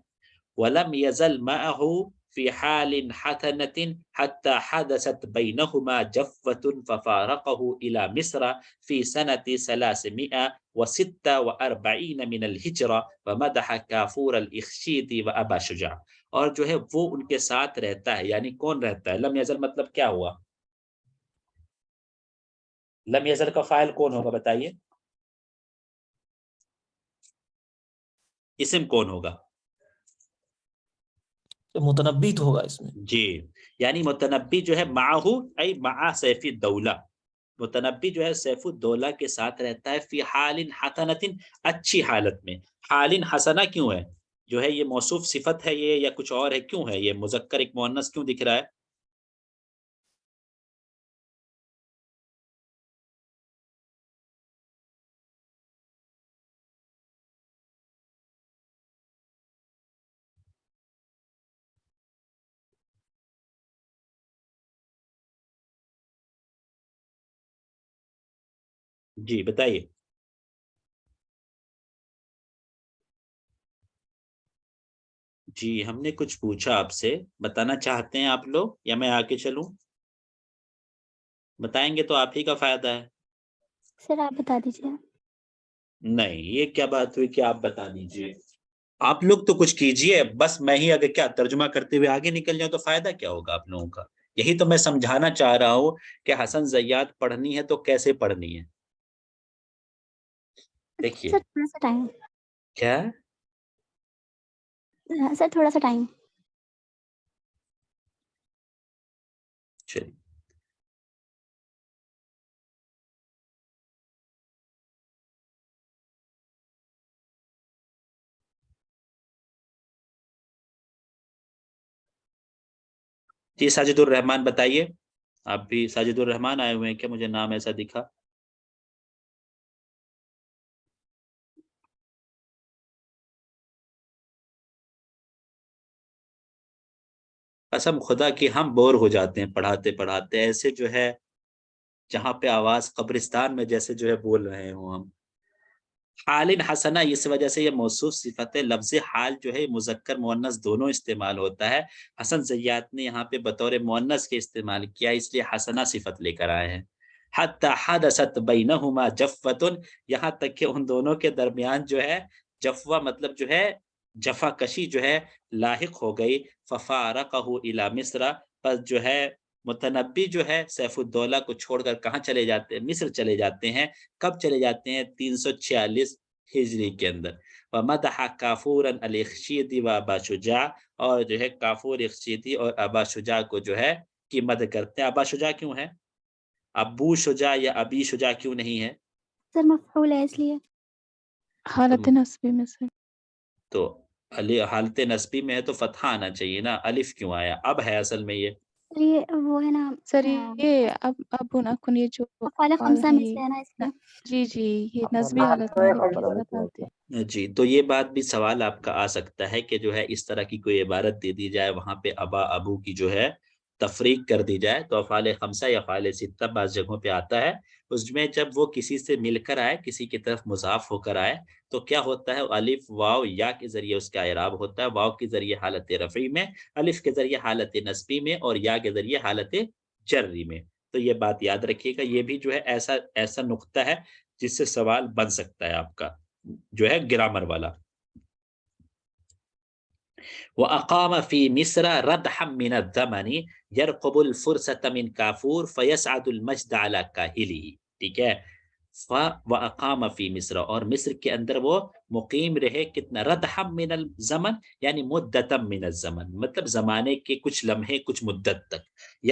ولم يزل معه في حال حسنة حتى حدثت بينهما جفة ففارقه إلى مصر في سنة 346 من الهجرة ومدح كافور الإخشيد وأبا شجاع. اور جو ہے وہ ان کے ساتھ رہتا ہے، یعنی کون رہتا ہے؟ لم یزل مطلب کیا ہوا؟ لم یزل کا فاعل کون ہوگا بتائیے؟ اسم کون ہوگا؟ متنبی تو ہوگا اس میں. جی، یعنی متنبی جو ہے معہو ای مع سیف الدولہ، متنبی جو ہے سیف الدولہ کے ساتھ رہتا ہے. فی حال حسنۃ، اچھی حالت میں. حال حسنہ کیوں ہے؟ جو ہے یہ موصوف صفت ہے یہ یا کچھ اور ہے؟ کیوں ہے یہ مذکر ایک مؤنث کیوں دکھ رہا ہے؟ جی بتائیے. جی ہم نے کچھ پوچھا آپ سے، بتانا چاہتے ہیں آپ لوگ یا میں آگے چلوں؟ بتائیں گے تو آپ ہی کا فائدہ ہے. سر آپ بتا دیجیے. نہیں، یہ کیا بات ہوئی کہ آپ بتا دیجئے؟ آپ لوگ تو کچھ کیجئے، بس میں ہی اگر کیا ترجمہ کرتے ہوئے آگے نکل جاؤں تو فائدہ کیا ہوگا آپ لوگوں کا؟ یہی تو میں سمجھانا چاہ رہا ہوں کہ حسن زیات پڑھنی ہے تو کیسے پڑھنی ہے. دیکھیے سر تھوڑا سا ٹائم. کیا سر تھوڑا سا ٹائم. چلیے جی ساجد الرحمان بتائیے. آپ بھی ساجد الرحمان آئے ہوئے ہیں کیا؟ مجھے نام ایسا دکھا. قسم خدا کی ہم بور ہو جاتے ہیں پڑھاتے پڑھاتے، ایسے جو ہے جہاں پہ آواز قبرستان میں جیسے جو ہے بول رہے ہوں ہم. حال حسنہ اس وجہ سے یہ موصوف صفت ہے. لفظ حال جو ہے مذکر مؤنث دونوں استعمال ہوتا ہے. حسن زیات نے یہاں پہ بطور مؤنث کے استعمال کیا، اس لیے حسنہ صفت لے کر آئے ہیں. حتی حدثت بینہما جفۃ، یہاں تک کہ ان دونوں کے درمیان جو ہے جفوہ مطلب جو ہے جفا کشی جو ہے لاحق ہو گئی. ففارقہ الی مصر، پس جو ہے متنبی جو ہے سیف الدولہ کو چھوڑ کر کہاں چلے جاتے ہیں؟ مصر چلے جاتے ہیں. کب چلے جاتے ہیں؟ 346 ہجری کے اندر. ومدح کافورا الاخشیدی و ابا شجاع، اور جو ہے کافور اخشیدی اور ابا شجاع کو جو ہے کی مدح کرتے ہیں. ابا شجاع کیوں ہے؟ ابو شجاع یا ابی شجاع کیوں نہیں ہے؟ سر مفعول ہے اس لیے. حالت نصبی میں سے. تو حالت نصبی میں ہے تو فتحہ آنا چاہیے نا، الف کیوں آیا؟ اب ہے اصل میں یہ. سر یہ وہ ہے نا سر یہ اب نکن یہ جو افعال خمسہ میں سے ہے نا اس لیے. جی جی یہ نصبی حالت میں بتاتے ہیں. جی تو یہ بات بھی سوال آپ کا آ سکتا ہے کہ جو ہے اس طرح کی کوئی عبارت دے دی جائے وہاں پہ ابا ابو کی جو ہے تفریق کر دی جائے. تو افعال خمسہ یا افعال ستہ بعض جگہوں پہ آتا ہے، اس میں جب وہ کسی سے مل کر آئے، کسی کی طرف مضاف ہو کر آئے تو کیا ہوتا ہے؟ الف واو یا کے ذریعے اس کا اعراب ہوتا ہے. واو کے ذریعے حالت رفعی میں، الف کے ذریعے حالت نصبی میں، اور یا کے ذریعے حالت جری میں. تو یہ بات یاد رکھیے گا، یہ بھی جو ہے ایسا نقطہ ہے جس سے سوال بن سکتا ہے آپ کا جو ہے گرامر والا. وَأَقَامَ فِي مِصْرَ رَدْحًا مِّنَ الزَّمَنِ يَرْقُبُ الْفُرْصَةَ مِنْ كَافُورٍ فَيَسْعَدُ الْمَجْدَ عَلَى كَاهِلِهِ. ٹھیک ہے. وَأَقَامَ فِي مِصْرَ، اور مصر کے اندر وہ مقیم رہے کتنا؟ رَدْحًا مِّنَ الزَّمَنِ یعنی مُدَّةً مِّنَ الزَّمَنِ، مطلب زمانے کے کچھ لمحے کچھ مدت تک.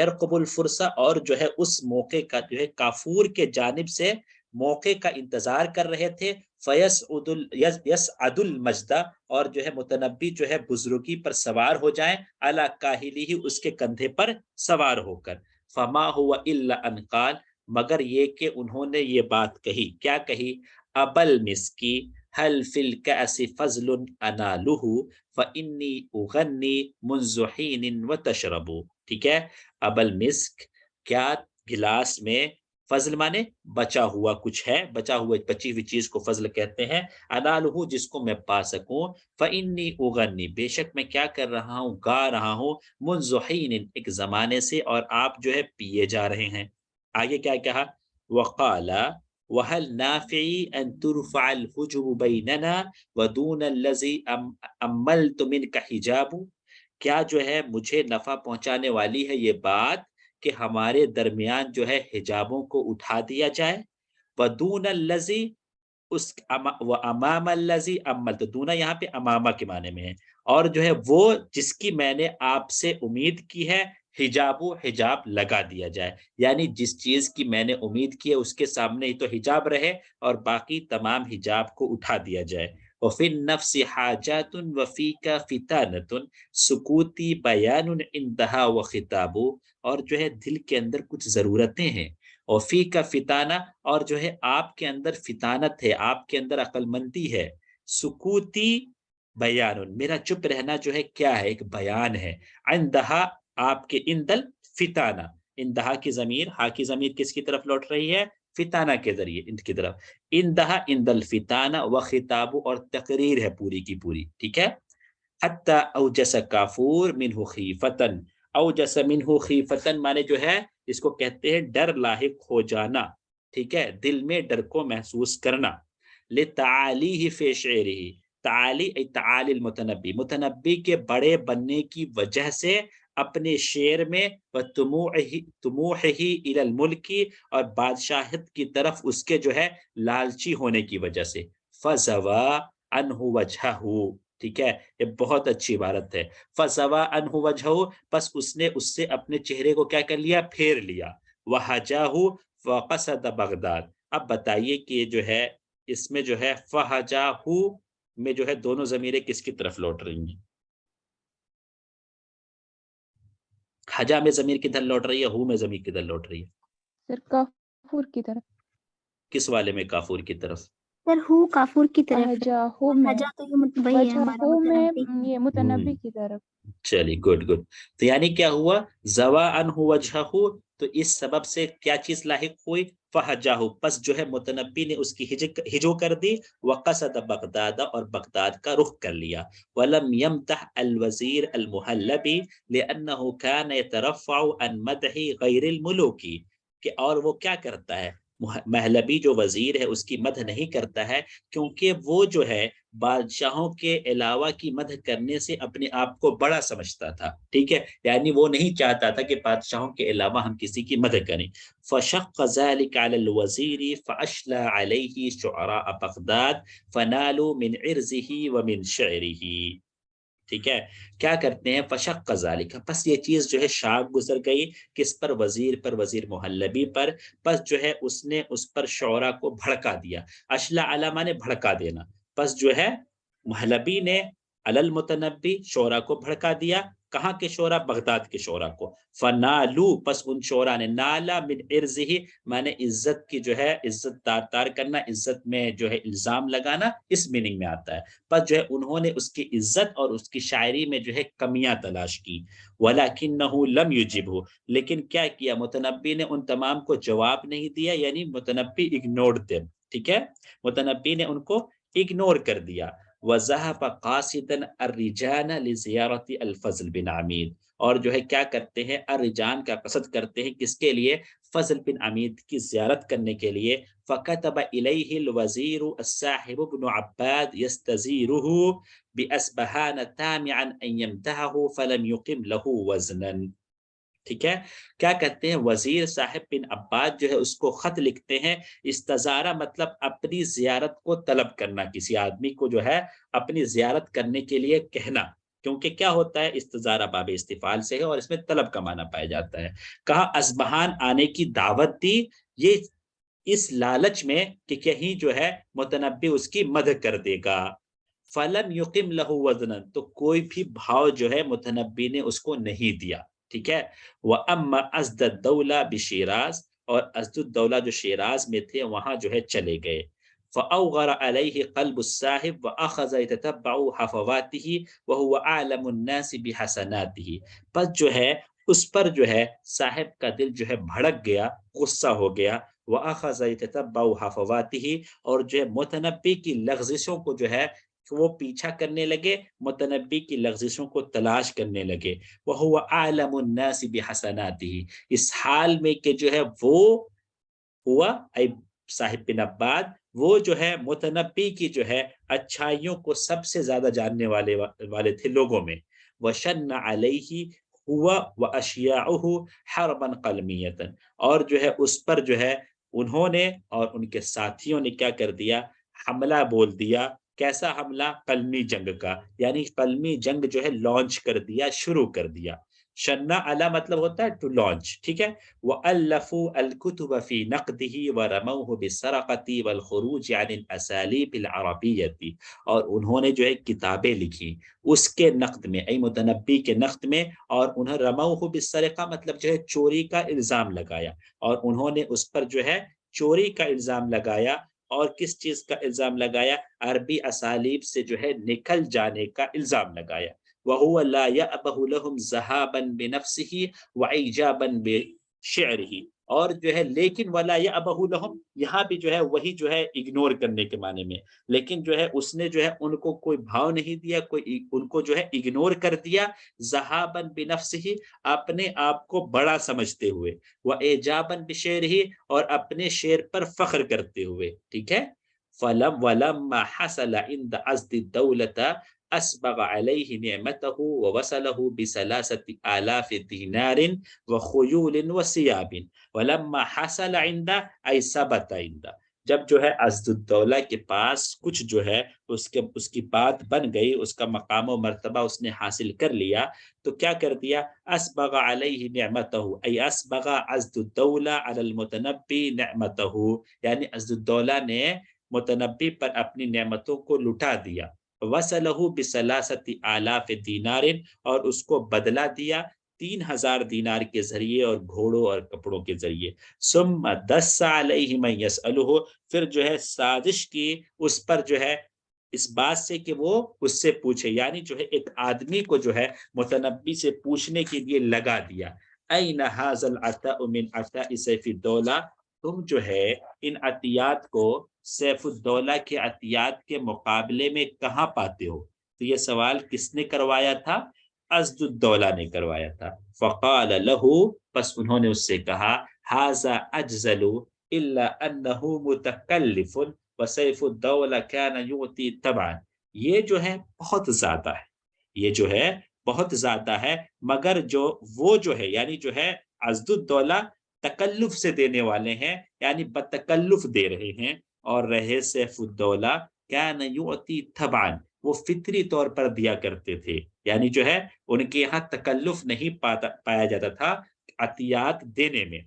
يَرْقُبُ الْفُرْصَةَ، اور جو ہے اس موقع کا جو ہے کافور کے جانب سے موقع کا انتظار کر رہے تھے. یسعد المجد، اور جو ہے متنبی جو ہے بزرگی پر سوار ہو جائیں. علی کاہلہ، اس کے کندھے پر سوار ہو کر. فما ہوا الا ان قال، مگر یہ کہ انہوں نے یہ بات کہی. کیا کہی؟ ابل مسکی هل فی الکأس فضل انالہ فانی اغنی منذ حین وتشرب. ٹھیک ہے. ابل مسک، کیا گلاس میں، فضل مانے بچا ہوا کچھ ہے، بچا ہوا بچی ہوئی چیز کو فضل کہتے ہیں. انالہ، جس کو میں پا سکوں. فانی اغنی، بے شک میں کیا کر رہا ہوں؟ گا رہا ہوں. منذ حین، ایک زمانے سے، اور آپ جو ہے پیے جا رہے ہیں. آگے کیا کہا؟ وقال وهل نافعی ان ترفع الحجب بیننا ودون الذی املت منک حجاب. کیا جو ہے مجھے نفع پہنچانے والی ہے یہ بات کہ ہمارے درمیان جو ہے حجابوں کو اٹھا دیا جائے. ودون الذی، اس امام الذی املت، دونا یہاں پہ امامہ کے معنی میں ہے، اور جو ہے وہ جس کی میں نے آپ سے امید کی ہے، حجاب لگا دیا جائے. یعنی جس چیز کی میں نے امید کی ہے اس کے سامنے ہی تو حجاب رہے اور باقی تمام حجاب کو اٹھا دیا جائے. وفی النفس حاجات وفیک فتانۃ سکوتی بیان عندہا وخطاب، اور جو ہے دل کے اندر کچھ ضرورتیں ہیں، وفیک فتانہ، اور جو ہے آپ کے اندر فتانت ہے، آپ کے اندر عقل مندی ہے، سکوتی بیان، میرا چپ رہنا جو ہے کیا ہے، ایک بیان ہے، عندہا آپ کے، اندل فتانہ، اندہا کی ضمیر، ہا کی ضمیر کس کی طرف لوٹ رہی ہے، فتانہ کے ذریعے، ان کی طرف، اندہا اندل فتانہ و خطاب، اور تقریر ہے پوری کی پوری، ٹھیک ہے، حتی اوجس کافور منہ خیفتن، اوجس منہ خیفتن مانے جو ہے اس کو کہتے ہیں ڈر لاحق ہو جانا، ٹھیک ہے، دل میں ڈر کو محسوس کرنا، لتعالیہ فی شعرہ، تعالی ای تعالی المتنبی، متنبی کے بڑے بننے کی وجہ سے اپنے شعر میں، طموحہ الی الملک، اور بادشاہت کی طرف اس کے جو ہے لالچی ہونے کی وجہ سے، فزوا عنہ وجہہ، ٹھیک ہے، یہ بہت اچھی عبارت ہے، فزوا عنہ وجہہ، پس اس نے اس سے اپنے چہرے کو کیا کر لیا، پھیر لیا، وحجاہ وقصد بغداد، اب بتائیے کہ یہ جو ہے اس میں جو ہے فحجاہ میں جو ہے دونوں ضمیریں کس کی طرف لوٹ رہی ہیں، حجا میں ضمیر کدھر لوٹ رہی ہے، ہو میں ضمیر کدھر لوٹ رہی ہے، سر کافور کی طرف، کس والے میں، کافور کی طرف، سر ہو کافور کی طرف ہے، احجاہو میں، حجا تو یہ وہی ہے ہمارا وجہو میں متنبی، یہ متنبی کی طرف، چلی گڈ گڈ، تو یعنی کیا ہوا، زوا عنہ وجہہ، تو اس سبب سے کیا چیز لاحق ہوئی، فحجاہ، پس جو ہے متنبی نے اس کی ہجو کر دی، وقصد بغداد، اور بغداد کا رخ کر لیا، ولم یمتح الوزیر المحلبی لانہ کان یترفع عن مدح غیر الملوک، کہ اور وہ کیا کرتا ہے، محلبی جو وزیر ہے اس کی مدح نہیں کرتا ہے، کیونکہ وہ جو ہے بادشاہوں کے علاوہ کی مدح کرنے سے اپنے آپ کو بڑا سمجھتا تھا، ٹھیک ہے، یعنی وہ نہیں چاہتا تھا کہ بادشاہوں کے علاوہ ہم کسی کی مدح کریں، فشق ذلك على الوزیر فاشلى عليه شعراء بغداد فنالوا من عرضه ومن شعره، ٹھیک ہے، کیا کرتے ہیں، فشق ذالک، پس یہ چیز جو ہے شاق گزر گئی، کس پر، وزیر پر، وزیر محلبی پر، پس جو ہے اس نے اس پر شعراء کو بھڑکا دیا، اشلا علامہ نے بھڑکا دینا، پس جو ہے محلبی نے علی المتنبی شعراء کو بھڑکا دیا، کہاں کے شعراء، بغداد کے شعراء کو، فنالو، پس ان شعراء نے، نالا من عرضہ مانے عزت کی جو ہے عزت تار کرنا، عزت میں جو ہے الزام لگانا، اس میننگ میں آتا ہے، پس جو ہے انہوں نے اس کی عزت اور اس کی شاعری میں جو ہے کمیاں تلاش کی، وَلَكِنَّهُ لَمْ يُجِبْهُ، لیکن کیا کیا، متنبی نے ان تمام کو جواب نہیں دیا، یعنی متنبی اگنورڈ them، ٹھیک ہے، متنبی نے ان کو اگنور کر دیا، وَذَهَبَ قَاصِدًا الرِّجَانَ لِزِيَارَةِ الفضل بن عمید، اور جو ہے کیا کرتے ہیں، الرجان کا قصد کرتے ہیں، کس کے لیے، فضل بن عمید کی زیارت کرنے کے لیے، فَكَتَبَ إِلَيْهِ الْوَزِيرُ السَّاحِبُ بْنُ عَبَّادٍ يَسْتَزِيرُهُ بِأَسْبَهَانَ تَامِعًا أَن يَمْتَحَهُ فَلَمْ يُقِمْ لَهُ وَزْنًا، ٹھیک ہے، کیا کہتے ہیں، وزیر صاحب بن عباد جو ہے اس کو خط لکھتے ہیں، استزارہ مطلب اپنی زیارت کو طلب کرنا، کسی آدمی کو جو ہے اپنی زیارت کرنے کے لیے کہنا، کیونکہ کیا ہوتا ہے، استزارہ باب استفعال سے ہے اور اس میں طلب کا معنی پایا جاتا ہے، کہا اسبہان آنے کی دعوت دی، یہ اس لالچ میں کہ کہیں جو ہے متنبی اس کی مدح کر دے گا، فلم یقم لہو وزنا، تو کوئی بھی بھاؤ جو ہے متنبی نے اس کو نہیں دیا، ٹھیک ہے، وَأَمَّا أَزْدَ الدَّوْلَةِ بِشِیراز، اور ازد الدولہ جو شیراز میں تھے وہاں جو ہے چلے گئے، فَأَوْغَرَ عَلَيْهِ قَلْبُ السَّاحِبِ وَأَخَذَ يَتَتَبَّعُ حَفَوَاتِهِ وَهُوَ أَعْلَمُ النَّاسِ بِحَسَنَاتِهِ، پس جو ہے اس پر جو ہے صاحب کا دل جو ہے بھڑک گیا، غصہ ہو گیا، وَأَخَذَ يَتَتَبَّعُ حَفَوَاتِهِ، اور جو ہے متنبی کی لغزشوں کو جو ہے وہ پیچھا کرنے لگے، متنبی کی لغزشوں کو تلاش کرنے لگے، وَهُوَ أَعْلَمُ النَّاسِ بِحَسَنَاتِهِ، اس حال میں کہ جو ہے وہ ہوا اے صاحب بن عباد، وہ جو ہے متنبی کی جو ہے اچھائیوں کو سب سے زیادہ جاننے والے تھے لوگوں میں، وَشَنَّ عَلَيْهِ ہوا وَأَشْيَاعُهُ حَرْبًا قَلْمِيَّةً، اور جو ہے اس پر جو ہے انہوں نے اور ان کے ساتھیوں نے کیا کر دیا، حملہ بول دیا، کیسا حملہ، قلمی جنگ کا، یعنی قلمی جنگ جو ہے لانچ کر دیا، شروع کر دیا، شنا علا مطلب ہوتا ہے ٹو لانچ، ٹھیک ہے. وَأَلَّفُوا الْكُتُبَ فِي نَقْدِهِ وَرَمَوْهُ بِالسَّرَقَةِ وَالْخُرُوجِ عَنِ الْأَسَالِيبِ الْعَرَبِيَّةِ، اور انہوں نے جو ہے کتابیں لکھی اس کے نقد میں، ای متنبی کے نقد میں، اور انہیں رموہ بالسرقہ مطلب جو ہے چوری کا الزام لگایا، اور انہوں نے اس پر جو ہے چوری کا الزام لگایا. اور کس چیز کا الزام لگایا؟ عربی اسالیب سے جو ہے نکل جانے کا الزام لگایا. وَهُوَ لَا يَأْبَهُ لَهُمْ ذَهَابًا بِنَفْسِهِ وَعِجَابًا بِشِعْرِهِ، اور جو ہے لیکن وَلَا يَأْبَهُ لَهُمْ، یہاں بھی جو ہے وہی جو ہے اگنور کرنے کے معنی میں، لیکن جو ہے اس نے جو ہے ان کو کوئی بھاؤ نہیں دیا، کوئی ان کو جو ہے اگنور کر دیا. ذَهَابًا بِنَفْسِهِ، اپنے آپ کو بڑا سمجھتے ہوئے، وَإِعْجَابًا بِشِعْرِهِ، اور اپنے شعر پر فخر کرتے ہوئے، ٹھیک ہے. وَلَمَّا حَصَلَ عِنْدَ عَزْدِ الدَّوْلَةَ أسبغ عليه نعمته ووصله ب3 آلاف دینار وخیول وثياب. ولما حصل عنده أي ثبت عنده، جب جو ہے عزد الدولہ کے پاس کچھ جو ہے اس کی بات بن گئی، اس کا مقام و مرتبہ اس نے حاصل کر لیا، تو کیا کر دیا؟ اسبغ علیہ نعمتہ، ای اسبغ عزد الدولہ علی المتنبی نعمتہ، یعنی عزد الدولہ نے متنبی پر اپنی نعمتوں کو لٹا دیا. وصلہ بثلاثۃ آلاف دینار، اور اس کو بدلہ دیا 3000 دینار کے ذریعے اور گھوڑوں اور کپڑوں کے ذریعے. ثم دس علیہ من یسألہ، پھر جو ہے سازش کی اس پر جو ہے اس بات سے کہ وہ اس سے پوچھے، یعنی جو ہے ایک آدمی کو جو ہے متنبی سے پوچھنے کے لیے لگا دیا. این ھذا العطاء من عطاء سیف الدولہ، تم جو ہے ان عطیات کو سیف الدولہ کے عطیات کے مقابلے میں کہاں پاتے ہو؟ تو یہ سوال کس نے کروایا تھا؟ عزد الدولہ نے کروایا تھا. فقال له، پس انہوں نے اس سے کہا، ھذا اجزل الا انہ متکلف وسیف الدولہ کان یعطی تبعا، یہ جو ہے بہت زیادہ ہے، یہ جو ہے بہت زیادہ ہے، مگر جو وہ جو ہے یعنی جو ہے عزد الدولہ تکلف سے دینے والے ہیں، یعنی بتکلف دے رہے ہیں، اور رہے سیف الدولہ کان یعطی تبعا، وہ فطری طور پر دیا کرتے تھے، یعنی جو ہے ان کے یہاں تکلف نہیں پایا جاتا تھا عطیات دینے میں.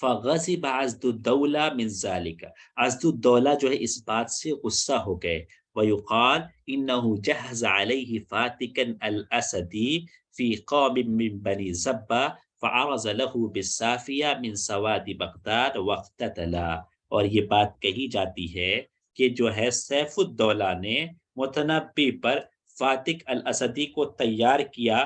فغضب عزد الدولہ من ذالک، عزد الدولہ جو ہے اس بات سے غصہ ہو گئے. ویقال انہ جہز علیہ فاتکا الاسدی فی قوم من بنی زبہ فعرض له بالصافیہ من سواد بغداد واقتتلا، اور یہ بات کہی جاتی ہے کہ جو ہے سیف الدولہ نے متنبی پر فاتق الاسدی کو تیار کیا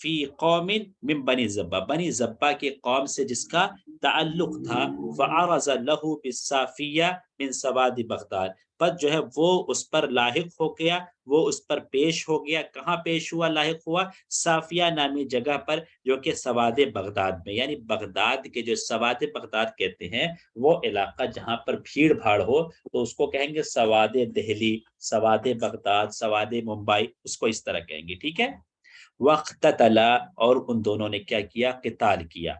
فی قوم من بنی زبہ، بنی زبہ کے قوم سے جس کا تعلق تھا. فعرض له بالصافیہ من سواد بغداد، پس جو ہے وہ اس پر لاحق ہو گیا، وہ اس پر پیش ہو گیا. کہاں پیش ہوا، لاحق ہوا؟ صافیہ نامی جگہ پر، جو کہ سواد بغداد میں، یعنی بغداد کے جو سواد بغداد کہتے ہیں وہ علاقہ جہاں پر بھیڑ بھاڑ ہو تو اس کو کہیں گے سواد دہلی، سواد بغداد، سواد ممبئی، اس کو اس طرح کہیں گے، ٹھیک ہے. وقتتلا، اور ان دونوں نے کیا کیا؟ قتال کیا.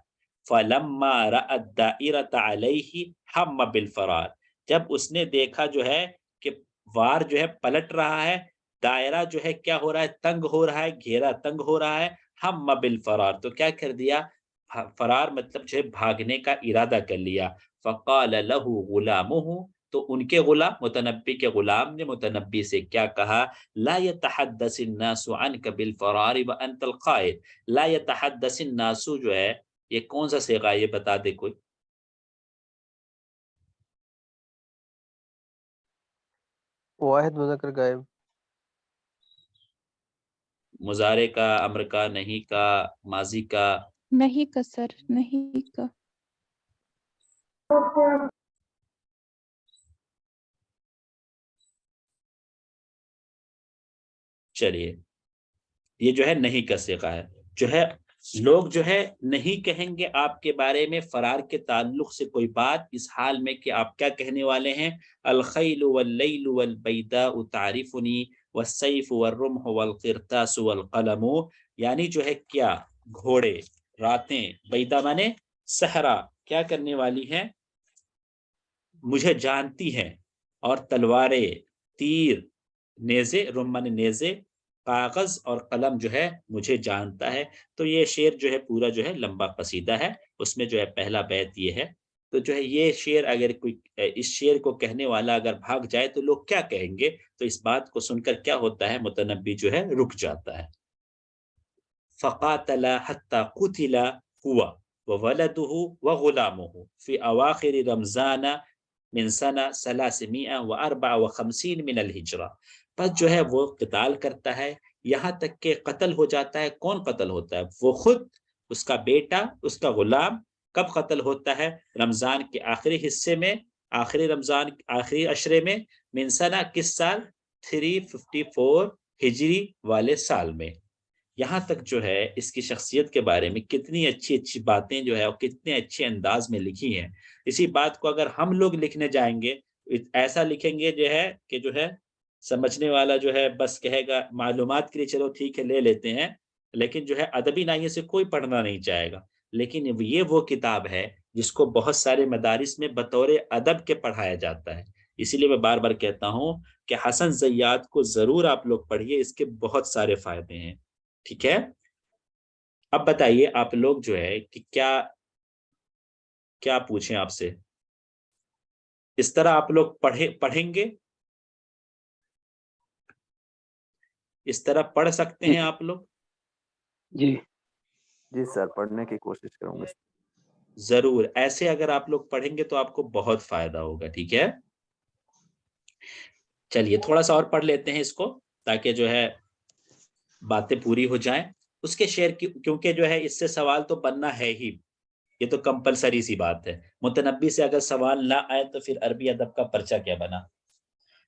فلما رأى الدائرة علیہ ہم بالفرار، جب اس نے دیکھا جو ہے کہ وار جو ہے پلٹ رہا ہے، دائرہ جو ہے کیا ہو رہا ہے؟ تنگ ہو رہا ہے، گھیرا تنگ ہو رہا ہے. ہم بالفرار، تو کیا کر دیا؟ فرار مطلب جو ہے بھاگنے کا ارادہ کر لیا. فقال له غلامه، تو ان کے غلام، متنبی کے غلام نے متنبی سے کیا کہا؟ لا يتحدث الناس عنك بالفرار وانت القائد. لا يتحدث الناس جو ہے یہ کون سا صیغہ ہے؟ یہ بتا دے کوئی. واحد مذکر غائب. مضارع کا، امر کا، نہیں کا، ماضی کا؟ نہیں کا سر، نہیں کا. چلیے، یہ جو ہے نہیں کا صیغہ ہے. جو ہے لوگ جو ہے نہیں کہیں گے آپ کے بارے میں فرار کے تعلق سے کوئی بات، اس حال میں کہ آپ کیا کہنے والے ہیں؟ الخیل واللیل والبیداء تعرفنی والسیف والرمح والقرطاس والقلم، یعنی جو ہے کیا گھوڑے، راتیں، بیدا مانے صحرا، کیا کرنے والی ہیں؟ مجھے جانتی ہیں، اور تلواریں، تیر، نیزے، رمح مانے نیزے، کاغذ اور قلم جو ہے مجھے جانتا ہے. تو یہ شعر جو ہے پورا جو ہے لمبا قصیدہ ہے. اس میں جو ہے پہلا بیت یہ ہے. تو جو ہے یہ شعر اگر کوئی اس شعر کو کہنے والا اگر بھاگ جائے تو لوگ کیا کہیں گے؟ تو اس بات کو سن کر کیا ہوتا ہے، متنبی جو ہے رک جاتا ہے. فقاتل حتى قتل هو وولده وغلامه في اواخر رمضان من سنہ 354 من الہجرہ. پس جو ہے وہ قتال کرتا ہے یہاں تک کہ قتل ہو جاتا ہے. کون قتل ہوتا ہے؟ وہ خود، اس کا بیٹا، اس کا غلام. کب قتل ہوتا ہے؟ رمضان کے آخری حصے میں، آخری رمضان آخری عشرے میں. من سنہ کس سال؟ 354 ہجری والے سال میں. یہاں تک جو ہے اس کی شخصیت کے بارے میں کتنی اچھی اچھی باتیں جو ہے اور کتنے اچھے انداز میں لکھی ہیں. اسی بات کو اگر ہم لوگ لکھنے جائیں گے ایسا لکھیں گے جو ہے کہ جو ہے سمجھنے والا جو ہے بس کہے گا معلومات کے لیے چلو ٹھیک ہے لے لیتے ہیں، لیکن جو ہے ادبی ناحیے سے کوئی پڑھنا نہیں چاہے گا. لیکن یہ وہ کتاب ہے جس کو بہت سارے مدارس میں بطور ادب کے پڑھایا جاتا ہے. اسی لیے میں بار بار کہتا ہوں کہ حسن زیات کو ضرور آپ لوگ پڑھیے، اس کے بہت سارے فائدے ہیں. ٹھیک ہے، اب بتائیے آپ لوگ جو ہے کہ کیا پوچھیں آپ سے. اس طرح آپ لوگ پڑھیں گے، اس طرح پڑھ سکتے ہیں آپ لوگ؟ جی سر، پڑھنے کی کوشش کروں گا. ضرور، ایسے اگر آپ لوگ پڑھیں گے تو آپ کو بہت فائدہ ہوگا. ٹھیک ہے، چلیے تھوڑا سا اور پڑھ لیتے ہیں اس کو تاکہ جو ہے باتیں پوری ہو جائیں. اس کے شعر کی کیونکہ جو ہے اس سے سوال تو بننا ہے ہی، یہ تو کمپلسری سی بات ہے. متنبی سے اگر سوال نہ آئے تو پھر عربی ادب کا پرچہ کیا بنا.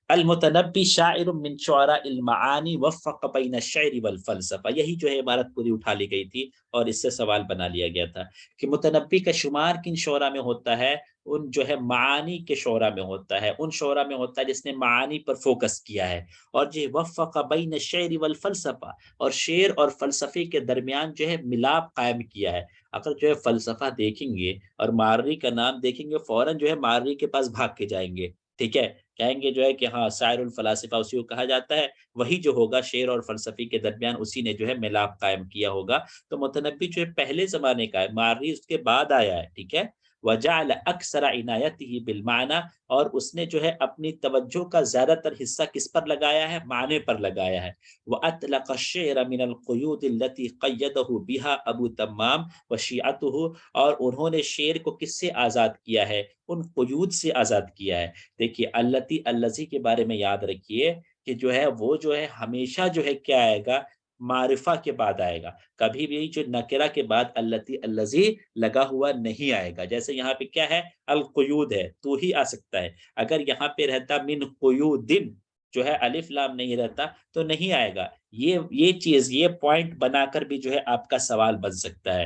المتنبی شاعر من شعراء المعانی وفق بین الشعر والفلسفہ. یہی جو ہے عبارت پوری اٹھا لی گئی تھی اور اس سے سوال بنا لیا گیا تھا کہ متنبی کا شمار کن شعراء میں ہوتا ہے؟ ان جو ہے معانی کے شعراء میں ہوتا ہے، ان شعراء میں ہوتا ہے جس نے معانی پر فوکس کیا ہے. اور جو وفق بین الشعر والفلسفہ، اور شعر اور فلسفے کے درمیان جو ہے ملاپ قائم کیا ہے. اگر جو ہے فلسفہ دیکھیں گے اور مارری کا نام دیکھیں گے فوراً جو ہے مارری کے پاس بھاگ کے جائیں گے. ٹھیک ہے، کہیں گے جو ہے کہ ہاں شاعر الفلاسفہ اسی کو کہا جاتا ہے. وہی جو ہوگا شعر اور فلسفی کے درمیان اسی نے جو ہے ملاپ قائم کیا ہوگا. تو متنبی جو ہے پہلے زمانے کا ہے، مارری اس کے بعد آیا ہے. ٹھیک ہے، وجعل اکثر عنایتہ بالمعنی، اور اس نے جو ہے اپنی توجہ کا زیادہ تر حصہ کس پر لگایا ہے؟ معنی پر لگایا ہے. واطلق الشعر من القیود التي قیدہ بها ابو تمام وشیعته، اور انہوں نے شعر کو کس سے آزاد کیا ہے؟ ان قیود سے آزاد کیا ہے. دیکھیے التی الذی کے بارے میں یاد رکھیے کہ جو ہے وہ جو ہے ہمیشہ جو ہے کیا آئے گا؟ معرفہ کے بعد آئے گا. کبھی بھی جو نکرہ کے بعد التی الذی لگا ہوا نہیں آئے گا. جیسے یہاں پہ کیا ہے؟ القیود ہے، تو ہی آ سکتا ہے. اگر یہاں پہ رہتا من قیودن جو ہے الف لام نہیں رہتا تو نہیں آئے گا. یہ چیز، یہ پوائنٹ بنا کر بھی جو ہے آپ کا سوال بن سکتا ہے.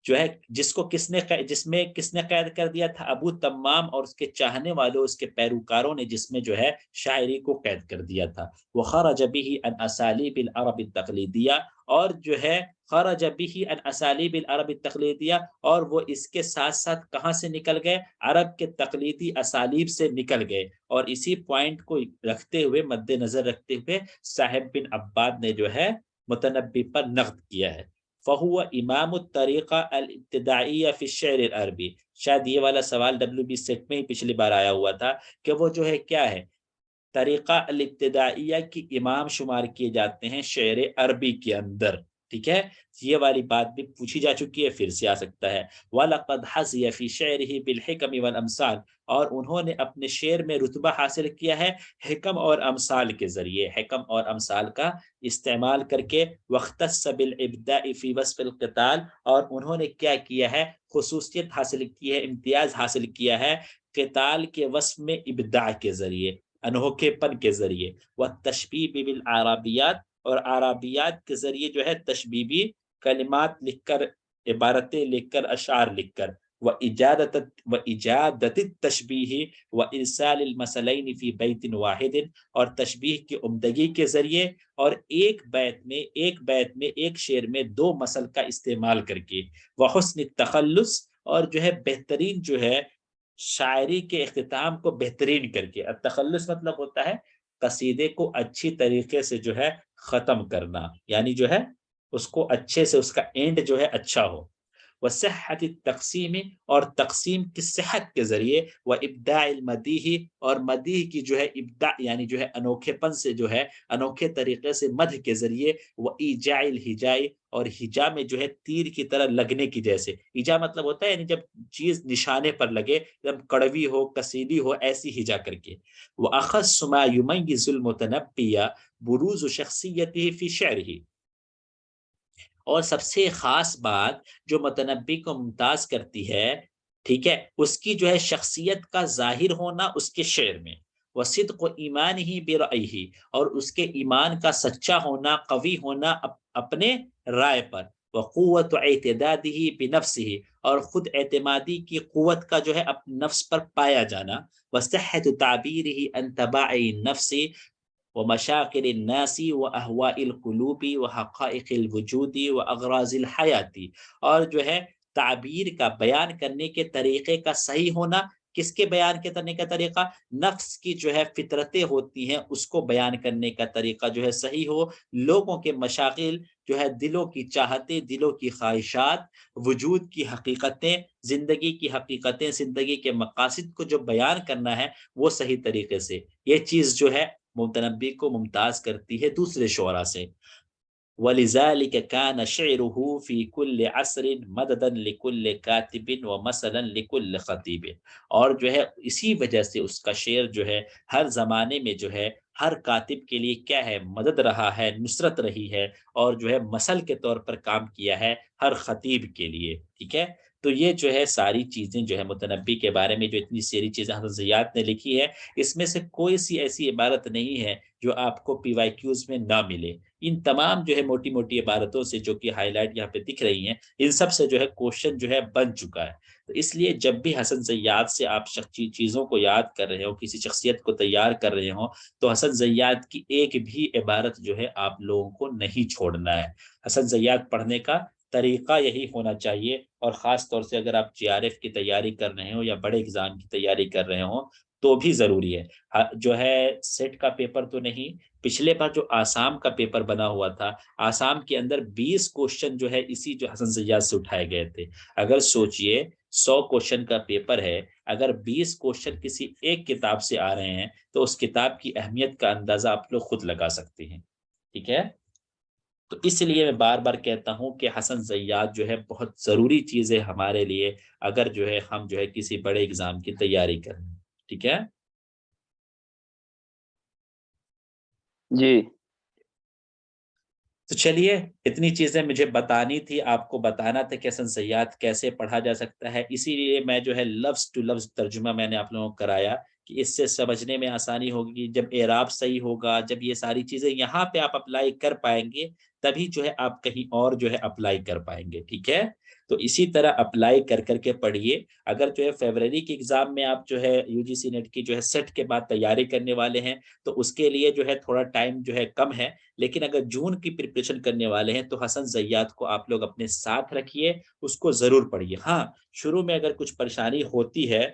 جو ہے جس میں کس نے قید کر دیا تھا؟ ابو تمام اور اس کے چاہنے والوں، اس کے پیروکاروں نے، جس میں جو ہے شاعری کو قید کر دیا تھا. وخرج به عن اسالیب العرب التقلیدیہ، اور جو ہے خرج به عن اسالیب العرب التقلیدیہ، اور وہ اس کے ساتھ ساتھ کہاں سے نکل گئے؟ عرب کے تقلیدی اسالیب سے نکل گئے. اور اسی پوائنٹ کو رکھتے ہوئے، مد نظر رکھتے ہوئے، صاحب بن عباد نے جو ہے متنبی پر نقد کیا ہے. فَهُوَ امام الطریقہ الابتدائیہ فی الشعر العربی. شاید یہ والا سوال WB سیٹ میں ہی پچھلی بار آیا ہوا تھا کہ وہ جو ہے کیا ہے؟ طریقہ الابتدائیہ کی امام شمار کیے جاتے ہیں شعر عربی کے اندر. ٹھیک ہے، یہ والی بات بھی پوچھی جا چکی ہے، پھر سے آ سکتا ہے. وَلَقَدْ حَظِيَ فِي شَعْرِهِ بِالْحِكَمِ وَالْأَمْثَالِ، اور انہوں نے اپنے شعر میں رتبہ حاصل کیا ہے حکم اور امثال کے ذریعے، حکم اور امثال کا استعمال کر کے. وَاخْتَصَّ بِالْإِبْدَاءِ فِي وَصْفِ الْقِتَالِ، اور انہوں نے کیا کیا ہے؟ خصوصیت حاصل کی ہے، امتیاز حاصل کیا ہے قتال کے وصف میں ابداع کے ذریعے، انوکھے پن کے ذریعے. وَالتَّشْبِيبِ بِالْعَرَبِيَّاتِ، اور عربیات کے ذریعے جو ہے تشبیبی کلمات لکھ کر، عبارتیں لکھ کر، اشعار لکھ کر. وَإِجَادَةِ التَّشْبِيهِ وَإِرْسَالِ الْمَثَلَيْنِ فِي بَيْتٍ وَاحِدٍ، اور تشبیہ کی عمدگی کے ذریعے، اور ایک بیت میں ایک شعر میں دو مثل کا استعمال کر کے. وَحُسْنِ التَّخَلُّص، اور جو ہے بہترین جو ہے شاعری کے اختتام کو بہترین کر کے. التخلص مطلب ہوتا ہے قصیدے کو اچھی طریقے سے جو ہے ختم کرنا، یعنی جو ہے اس کو اچھے سے اس کا اینڈ جو ہے اچھا ہو، وصحت التقسیم اور تقسیم کی صحت کے ذریعے، وابداع المدیح اور مدیح کی جو ہے ابداع یعنی جو ہے انوکھے پن سے جو ہے انوکھے طریقے سے مدح کے ذریعے، وایجاع الہجاء اور ہجا میں جو ہے تیر کی طرح لگنے کی جیسے، ہجا مطلب ہوتا ہے یعنی جب چیز نشانے پر لگے، جب کڑوی ہو کسیدی ہو ایسی ہجا کر کے، وأخص ما يميز المتنبی بروز شخصیته فی شعرہ اور سب سے خاص بات جو متنبی کو ممتاز کرتی ہے، ٹھیک ہے، اس کی جو ہے شخصیت کا ظاہر ہونا اس کے شعر میں، وصدق ایمانہ برأیہ اور اس کے ایمان کا سچا ہونا، قوی ہونا اپنے رائے پر، وقوت اعتدادہ بنفسہ اور خود اعتمادی کی قوت کا جو ہے اپنے نفس پر پایا جانا، وصحت تعبیرہ عن طباع النفس ومشاغل الناس واہواء القلوب وحقائق الوجود واغراض الحیات اور جو ہے تعبیر کا بیان کرنے کے طریقے کا صحیح ہونا، کس کے بیان کرنے کا طریقہ، نفس کی جو ہے فطرتیں ہوتی ہیں اس کو بیان کرنے کا طریقہ جو ہے صحیح ہو، لوگوں کے مشاغل جو ہے دلوں کی چاہتیں، دلوں کی خواہشات، وجود کی حقیقتیں، زندگی کی حقیقتیں، زندگی کے مقاصد کو جو بیان کرنا ہے وہ صحیح طریقے سے، یہ چیز جو ہے متنبی کو ممتاز کرتی ہے دوسرے شعراء سے۔ وَلِذَلِكَ كَانَ شِعْرُهُ فِي كُلِّ عَصْرٍ مَدَدًا لِكُلِّ كَاتِبٍ وَمَثَلًا لِكُلِّ خَطِيبٍ اور جو ہے اسی وجہ سے اس کا شعر جو ہے ہر زمانے میں جو ہے ہر کاتب کے لیے کیا ہے، مدد رہا ہے، نصرت رہی ہے، اور جو ہے مثل کے طور پر کام کیا ہے ہر خطیب کے لیے، ٹھیک ہے۔ تو یہ جو ہے ساری چیزیں جو ہے متنبی کے بارے میں جو اتنی ساری چیزیں حضرت زیاد نے لکھی ہے، اس میں سے کوئی سی ایسی عبارت نہیں ہے جو آپ کو پی وائی کیوز میں نہ ملے، ان تمام جو ہے موٹی موٹی عبارتوں سے جو کہ ہائی لائٹ یہاں پہ دکھ رہی ہیں، ان سب سے جو ہے کوشچن جو ہے بن چکا ہے۔ تو اس لیے جب بھی حسن زیاد سے آپ چیزوں کو یاد کر رہے ہو، کسی شخصیت کو تیار کر رہے ہوں، تو حسن زیاد کی ایک بھی عبارت جو ہے آپ لوگوں کو نہیں چھوڑنا ہے۔ حسن زیاد پڑھنے کا طریقہ یہی ہونا چاہیے، اور خاص طور سے اگر آپ جی آر ایف کی تیاری کر رہے ہوں یا بڑے اگزام کی تیاری کر رہے ہوں تو بھی ضروری ہے۔ جو ہے سیٹ کا پیپر تو نہیں، پچھلے بار جو آسام کا پیپر بنا ہوا تھا، آسام کے اندر 20 کوشچن جو ہے اسی جو حسن زیاد سے اٹھائے گئے تھے۔ اگر سوچئے 100 کوشچن کا پیپر ہے، اگر 20 کوشچن کسی ایک کتاب سے آ رہے ہیں تو اس کتاب کی اہمیت کا اندازہ آپ لوگ خود لگا سکتے ہیں، ٹھیک ہے۔ تو اس لیے میں بار بار کہتا ہوں کہ حسن زیاد جو ہے بہت ضروری چیز ہے ہمارے لیے، اگر جو ہے ہم جو ہے کسی بڑے ایگزام کی تیاری کریں، ٹھیک ہے۔ جی تو چلیے، اتنی چیزیں مجھے بتانی تھی، آپ کو بتانا تھا کہ حسن زیاد کیسے پڑھا جا سکتا ہے، اسی لیے میں جو ہے لفظ ٹو لفظ ترجمہ میں نے آپ لوگوں کو کرایا کہ اس سے سمجھنے میں آسانی ہوگی۔ جب اعراب صحیح ہوگا، جب یہ ساری چیزیں یہاں پہ آپ اپلائی کر پائیں گے، تبھی جو ہے آپ کہیں اور جو ہے اپلائی کر پائیں گے، ٹھیک ہے۔ تو اسی طرح اپلائی کر کر کے پڑھیے۔ اگر جو ہے فیبرری کے ایگزام میں آپ جو ہے یو جی سی نیٹ کی جو ہے سیٹ کے بعد تیاری کرنے والے ہیں تو اس کے لیے جو ہے تھوڑا ٹائم جو ہے کم ہے، لیکن اگر جون کی پریپریشن کرنے والے ہیں تو حسن زیاد کو آپ لوگ اپنے ساتھ رکھیے، اس کو ضرور پڑھیے۔ ہاں، شروع میں اگر کچھ پریشانی ہوتی ہے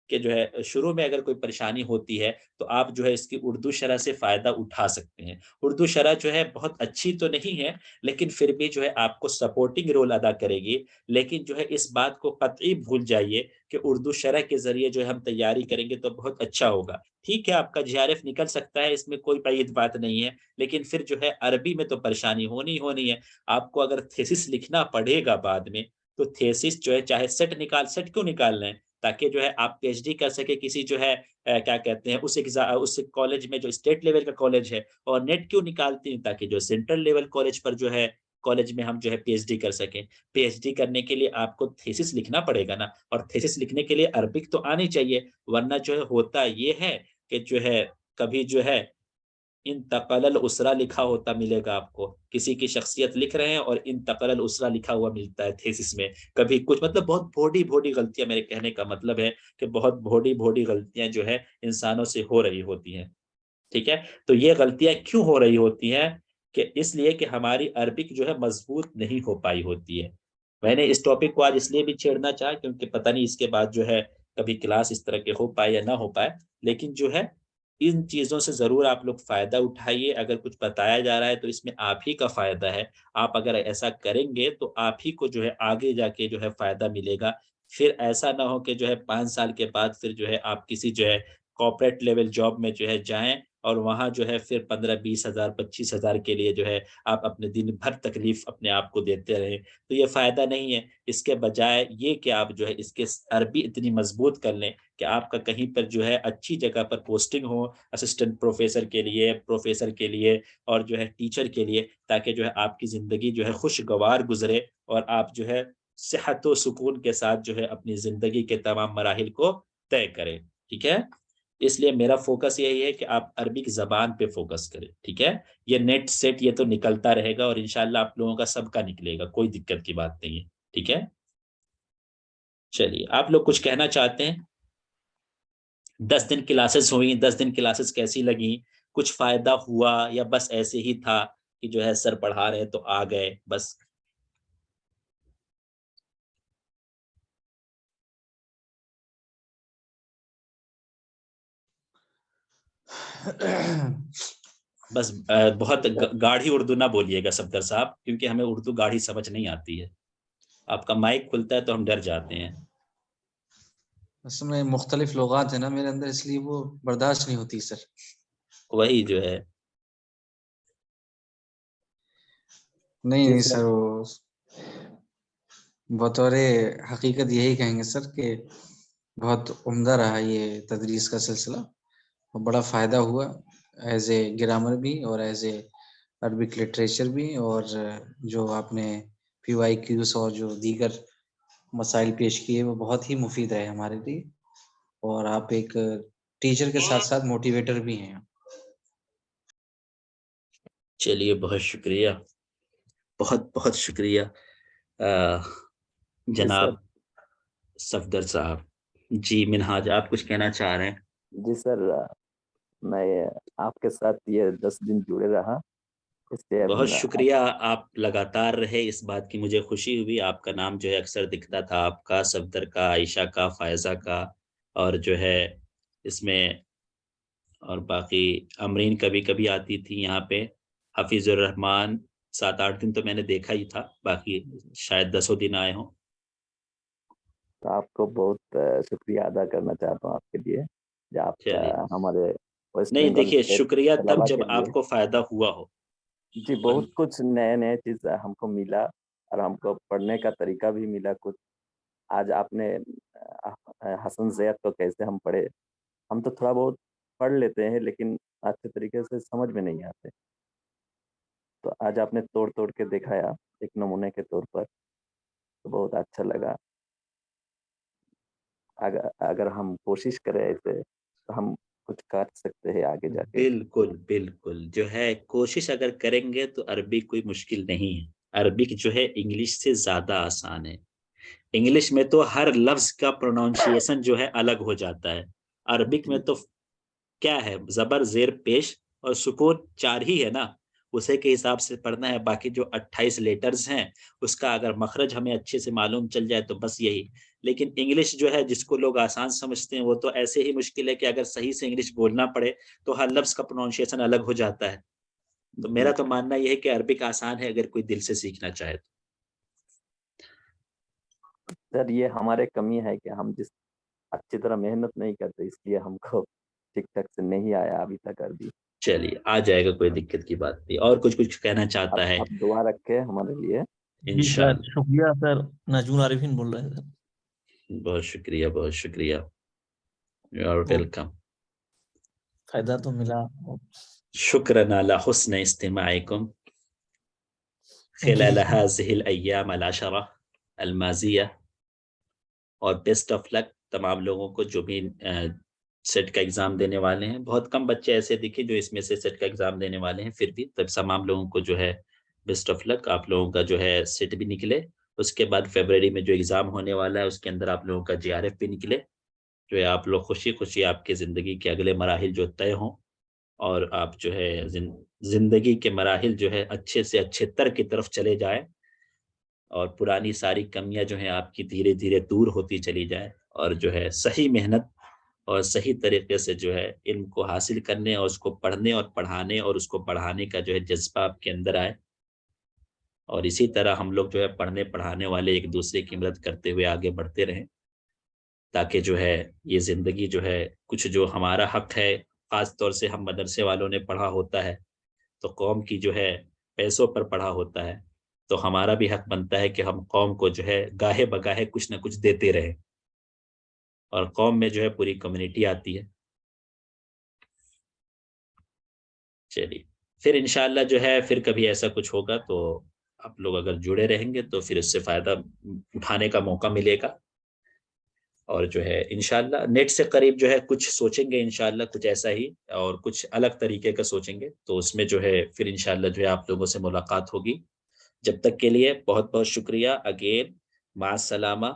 کہ جو ہے شروع میں اگر کوئی پریشانی ہوتی ہے تو آپ جو ہے اس کی اردو شرح سے فائدہ اٹھا سکتے ہیں۔ اردو شرح جو ہے بہت اچھی تو نہیں ہے، لیکن پھر بھی جو ہے آپ کو سپورٹنگ رول ادا کرے گی، لیکن جو ہے اس بات کو قطعی بھول جائیے کہ اردو شرح کے ذریعے جو ہے ہم تیاری کریں گے تو بہت اچھا ہوگا۔ ٹھیک ہے، آپ کا جی آر ایف نکل سکتا ہے، اس میں کوئی بعید بات نہیں ہے، لیکن پھر جو ہے عربی میں تو پریشانی ہونی ہے۔ آپ کو اگر تھیسس لکھنا پڑے گا بعد میں تو تھیسس جو ہے چاہے سیٹ کیوں نکال لیں، تاکہ جو ہے آپ پی ایچ ڈی کر سکے کسی جو ہے کیا کہتے ہیں اس کالج میں جو اسٹیٹ لیول کا کالج ہے، اور نیٹ کیوں نکالتے ہیں تاکہ جو سینٹرل لیول کالج پر جو ہے کالج میں ہم جو ہے پی ایچ ڈی کر سکیں۔ پی ایچ ڈی کرنے کے لیے آپ کو تھیسس لکھنا پڑے گا نا، اور تھیسس لکھنے کے لیے عربک تو آنی چاہیے، ورنہ جو ہے ہوتا یہ ہے کہ جو ہے کبھی جو ہے انتقل الاسرا لکھا ہوتا ملے گا آپ کو، کسی کی شخصیت لکھ رہے ہیں اور انتقل الاسرا لکھا ہوا ملتا ہے تھیسس میں، کبھی کچھ مطلب بہت بھوڑی غلطیاں، میرے کہنے کا مطلب ہے کہ بہت بھوڑی غلطیاں جو ہے انسانوں سے ہو رہی ہوتی ہیں، ٹھیک ہے۔ تو یہ غلطیاں کیوں ہو رہی ہوتی ہیں کہ اس لیے کہ ہماری عربک جو ہے مضبوط نہیں ہو پائی ہوتی ہے۔ میں نے اس ٹاپک کو آج اس لیے بھی چھیڑنا چاہا کیونکہ پتہ نہیں اس کے بعد جو ہے کبھی کلاس اس طرح کے ہو پائے یا نہ ہو پائے، لیکن جو ہے ان چیزوں سے ضرور آپ لوگ فائدہ اٹھائیے. اگر کچھ بتایا جا رہا ہے تو اس میں آپ ہی کا فائدہ ہے. آپ اگر ایسا کریں گے تو آپ ہی کو جو ہے آگے جا کے جو ہے فائدہ ملے گا. پھر ایسا نہ ہو کہ جو ہے 5 سال کے بعد پھر جو ہے آپ کسی جو ہے کارپوریٹ لیول جاب میں جو ہے جائیں اور وہاں جو ہے پھر 15-20 ہزار 25 ہزار کے لیے جو ہے آپ اپنے دن بھر تکلیف اپنے آپ کو دیتے رہیں. تو یہ فائدہ نہیں ہے. اس کے بجائے یہ کہ آپ جو ہے اس کے عربی اتنی مضبوط کر لیں کہ آپ کا کہیں پر جو ہے اچھی جگہ پر پوسٹنگ ہو، اسسٹنٹ پروفیسر کے لیے، پروفیسر کے لیے اور جو ہے ٹیچر کے لیے، تاکہ جو ہے آپ کی زندگی جو ہے خوشگوار گزرے اور آپ جو ہے صحت و سکون کے ساتھ جو ہے اپنی زندگی کے تمام مراحل کو طے کریں. ٹھیک ہے؟ اس لیے میرا فوکس یہی ہے کہ آپ عربی کی زبان پہ فوکس کریں. ٹھیک ہے؟ یہ نیٹ سیٹ یہ تو نکلتا رہے گا اور انشاءاللہ آپ لوگوں کا سب کا نکلے گا، کوئی دقت کی بات نہیں ہے. ٹھیک ہے؟ چلیے آپ لوگ کچھ کہنا چاہتے ہیں؟ 10 دن کلاسز ہوئی، 10 دن کلاسز کیسی لگیں؟ کچھ فائدہ ہوا یا بس ایسے ہی تھا کہ جو ہے سر پڑھا رہے تو آ گئے بس؟ بس بہت گاڑھی اردو نہ بولیے گا صفدر صاحب، کیونکہ ہمیں اردو گاڑھی سمجھ نہیں آتی ہے. آپ کا مائک کھلتا ہے تو ہم ڈر جاتے ہیں. اس میں مختلف لغات ہیں نا میرے اندر، اس لیے وہ برداشت نہیں ہوتی سر. وہی جو ہے نہیں سر، وہ بطور حقیقت یہی کہیں گے سر کہ بہت عمدہ رہا یہ تدریس کا سلسلہ، اور بڑا فائدہ ہوا ایز اے گرامر بھی اور ایز اے عربک لٹریچر بھی، اور جو آپ نے پی وائی کیوز اور جو دیگر مسائل پیش کیے وہ بہت ہی مفید رہے ہمارے لیے، اور آپ ایک ٹیچر کے ساتھ ساتھ موٹیویٹر بھی ہیں. چلیے بہت شکریہ، بہت بہت شکریہ جناب صفدر صاحب. جی منہاج آپ کچھ کہنا چاہ رہے ہیں؟ جی سر، میں آپ کے ساتھ یہ 10 دن جڑے رہا، اس سے بہت شکریہ. آپ لگاتار رہے، اس بات کی مجھے خوشی ہوئی. آپ کا نام جو ہے اکثر دکھتا تھا، آپ کا، صفدر کا، عائشہ کا، فائزہ کا، اور جو ہے اس میں اور باقی امرین کبھی کبھی آتی تھی یہاں پہ. حفیظ الرحمان 7-8 دن تو میں نے دیکھا ہی تھا، باقی شاید 10 دن آئے ہوں. آپ کو بہت شکریہ ادا کرنا چاہتا ہوں آپ کے لیے، جو آپ ہمارے ویسٹ نہیں بنگال دیکھیے، شکریہ تب طلبا جب کے لیے. آپ کو فائدہ ہوا ہو. جی بہت کچھ نئے چیز ہم کو ملا، اور ہم کو پڑھنے کا طریقہ بھی ملا کچھ. آج آپ نے حسن زید کو کیسے ہم پڑھے، ہم تو تھوڑا بہت پڑھ لیتے ہیں لیکن اچھے طریقے سے سمجھ میں نہیں آتے، تو آج آپ نے توڑ کے دکھایا ایک نمونے کے طور پر، تو بہت اچھا لگا. اگر ہم کوشش کریں ایسے تو ہم کچھ کر سکتے ہیں آگے جا کے. بالکل بالکل، جو ہے کوشش اگر کریں گے تو عربی کوئی مشکل نہیں ہے. عربک جو ہے انگلش سے زیادہ آسان ہے. انگلش میں تو ہر لفظ کا پروناؤنسیشن جو ہے الگ ہو جاتا ہے. عربک میں تو کیا ہے، زبر زیر پیش اور سکون 4 ہی ہے نا، اسے کے حساب سے پڑھنا ہے. باقی جو 28 لیٹرز ہیں اس کا اگر مخرج ہمیں اچھے سے معلوم چل جائے تو بس یہی. لیکن انگلش جو ہے جس کو لوگ آسان سمجھتے ہیں وہ تو ایسے ہی مشکل ہے کہ اگر صحیح سے انگلش بولنا پڑے تو ہر لفظ کا پروناؤنسیشن الگ ہو جاتا ہے. تو میرا تو ماننا یہ ہے کہ عربک آسان ہے اگر کوئی دل سے سیکھنا چاہے تو. سر یہ ہمارے کمی ہے کہ ہم جس اچھی طرح محنت نہیں کرتے، اس لیے ہم کو ٹھیک ٹھاک سے نہیں آیا ابھی تک عربی. چلیے آ جائے گا، کوئی دقت کی بات نہیں. اور کچھ کہنا چاہتا ہے؟ آپ دعا رکھے ہمارے لیے. جی سر، انشاءاللہ. شکریہ سر. نجون عارفین بول رہے ہیں سر. بہت شکریہ، بہت شکریہ. You are welcome. فائدہ تو ملا. شکرا علی حسن استماعکم جی خلال هذه الایام العشرہ الماضیہ. اور بیسٹ آف لک تمام لوگوں کو جو بھی سیٹ کا ایگزام دینے والے ہیں. بہت کم بچے ایسے دکھے جو اس میں سے سیٹ کا ایگزام دینے والے ہیں، پھر بھی تمام لوگوں کو جو ہے بیسٹ آف لک. آپ لوگوں کا جو ہے سیٹ بھی نکلے، اس کے بعد فیبرری میں جو ایگزام ہونے والا ہے اس کے اندر آپ لوگوں کا GRF بھی نکلے، جو ہے آپ لوگ خوشی خوشی آپ کے زندگی کے اگلے مراحل جو طے ہوں، اور آپ جو ہے زندگی کے مراحل جو ہے اچھے سے اچھے تر کی طرف چلے جائیں، اور پرانی ساری کمیاں جو ہیں آپ کی دھیرے دھیرے دور ہوتی چلی جائیں، اور جو ہے صحیح محنت اور صحیح طریقے سے جو ہے علم کو حاصل کرنے اور اس کو پڑھنے اور پڑھانے اور اس کو بڑھانے کا جو ہے جذبہ آپ کے اندر آئے، اور اسی طرح ہم لوگ جو ہے پڑھنے پڑھانے والے ایک دوسرے کی مدد کرتے ہوئے آگے بڑھتے رہیں، تاکہ جو ہے یہ زندگی جو ہے کچھ جو ہمارا حق ہے، خاص طور سے ہم مدرسے والوں نے پڑھا ہوتا ہے تو قوم کی جو ہے پیسوں پر پڑھا ہوتا ہے، تو ہمارا بھی حق بنتا ہے کہ ہم قوم کو جو ہے گاہے بگاہے کچھ نہ کچھ دیتے رہیں، اور قوم میں جو ہے پوری کمیونٹی آتی ہے۔ چلیے پھر انشاءاللہ جو ہے پھر کبھی ایسا کچھ ہوگا تو آپ لوگ اگر جڑے رہیں گے تو پھر اس سے فائدہ اٹھانے کا موقع ملے گا، اور جو ہے انشاءاللہ نیٹ سے قریب جو ہے کچھ سوچیں گے انشاءاللہ، کچھ ایسا ہی اور کچھ الگ طریقے کا سوچیں گے، تو اس میں جو ہے پھر انشاءاللہ جو ہے آپ لوگوں سے ملاقات ہوگی۔ جب تک کے لیے بہت بہت شکریہ، اگین مع السلامہ،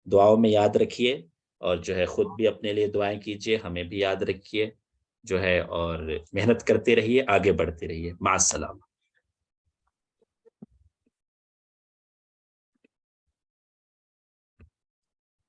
دعاؤں میں یاد رکھیے، اور جو ہے خود بھی اپنے لیے دعائیں کیجیے، ہمیں بھی یاد رکھیے جو ہے، اور محنت کرتے رہیے، آگے بڑھتے رہیے۔ مع السلامہ۔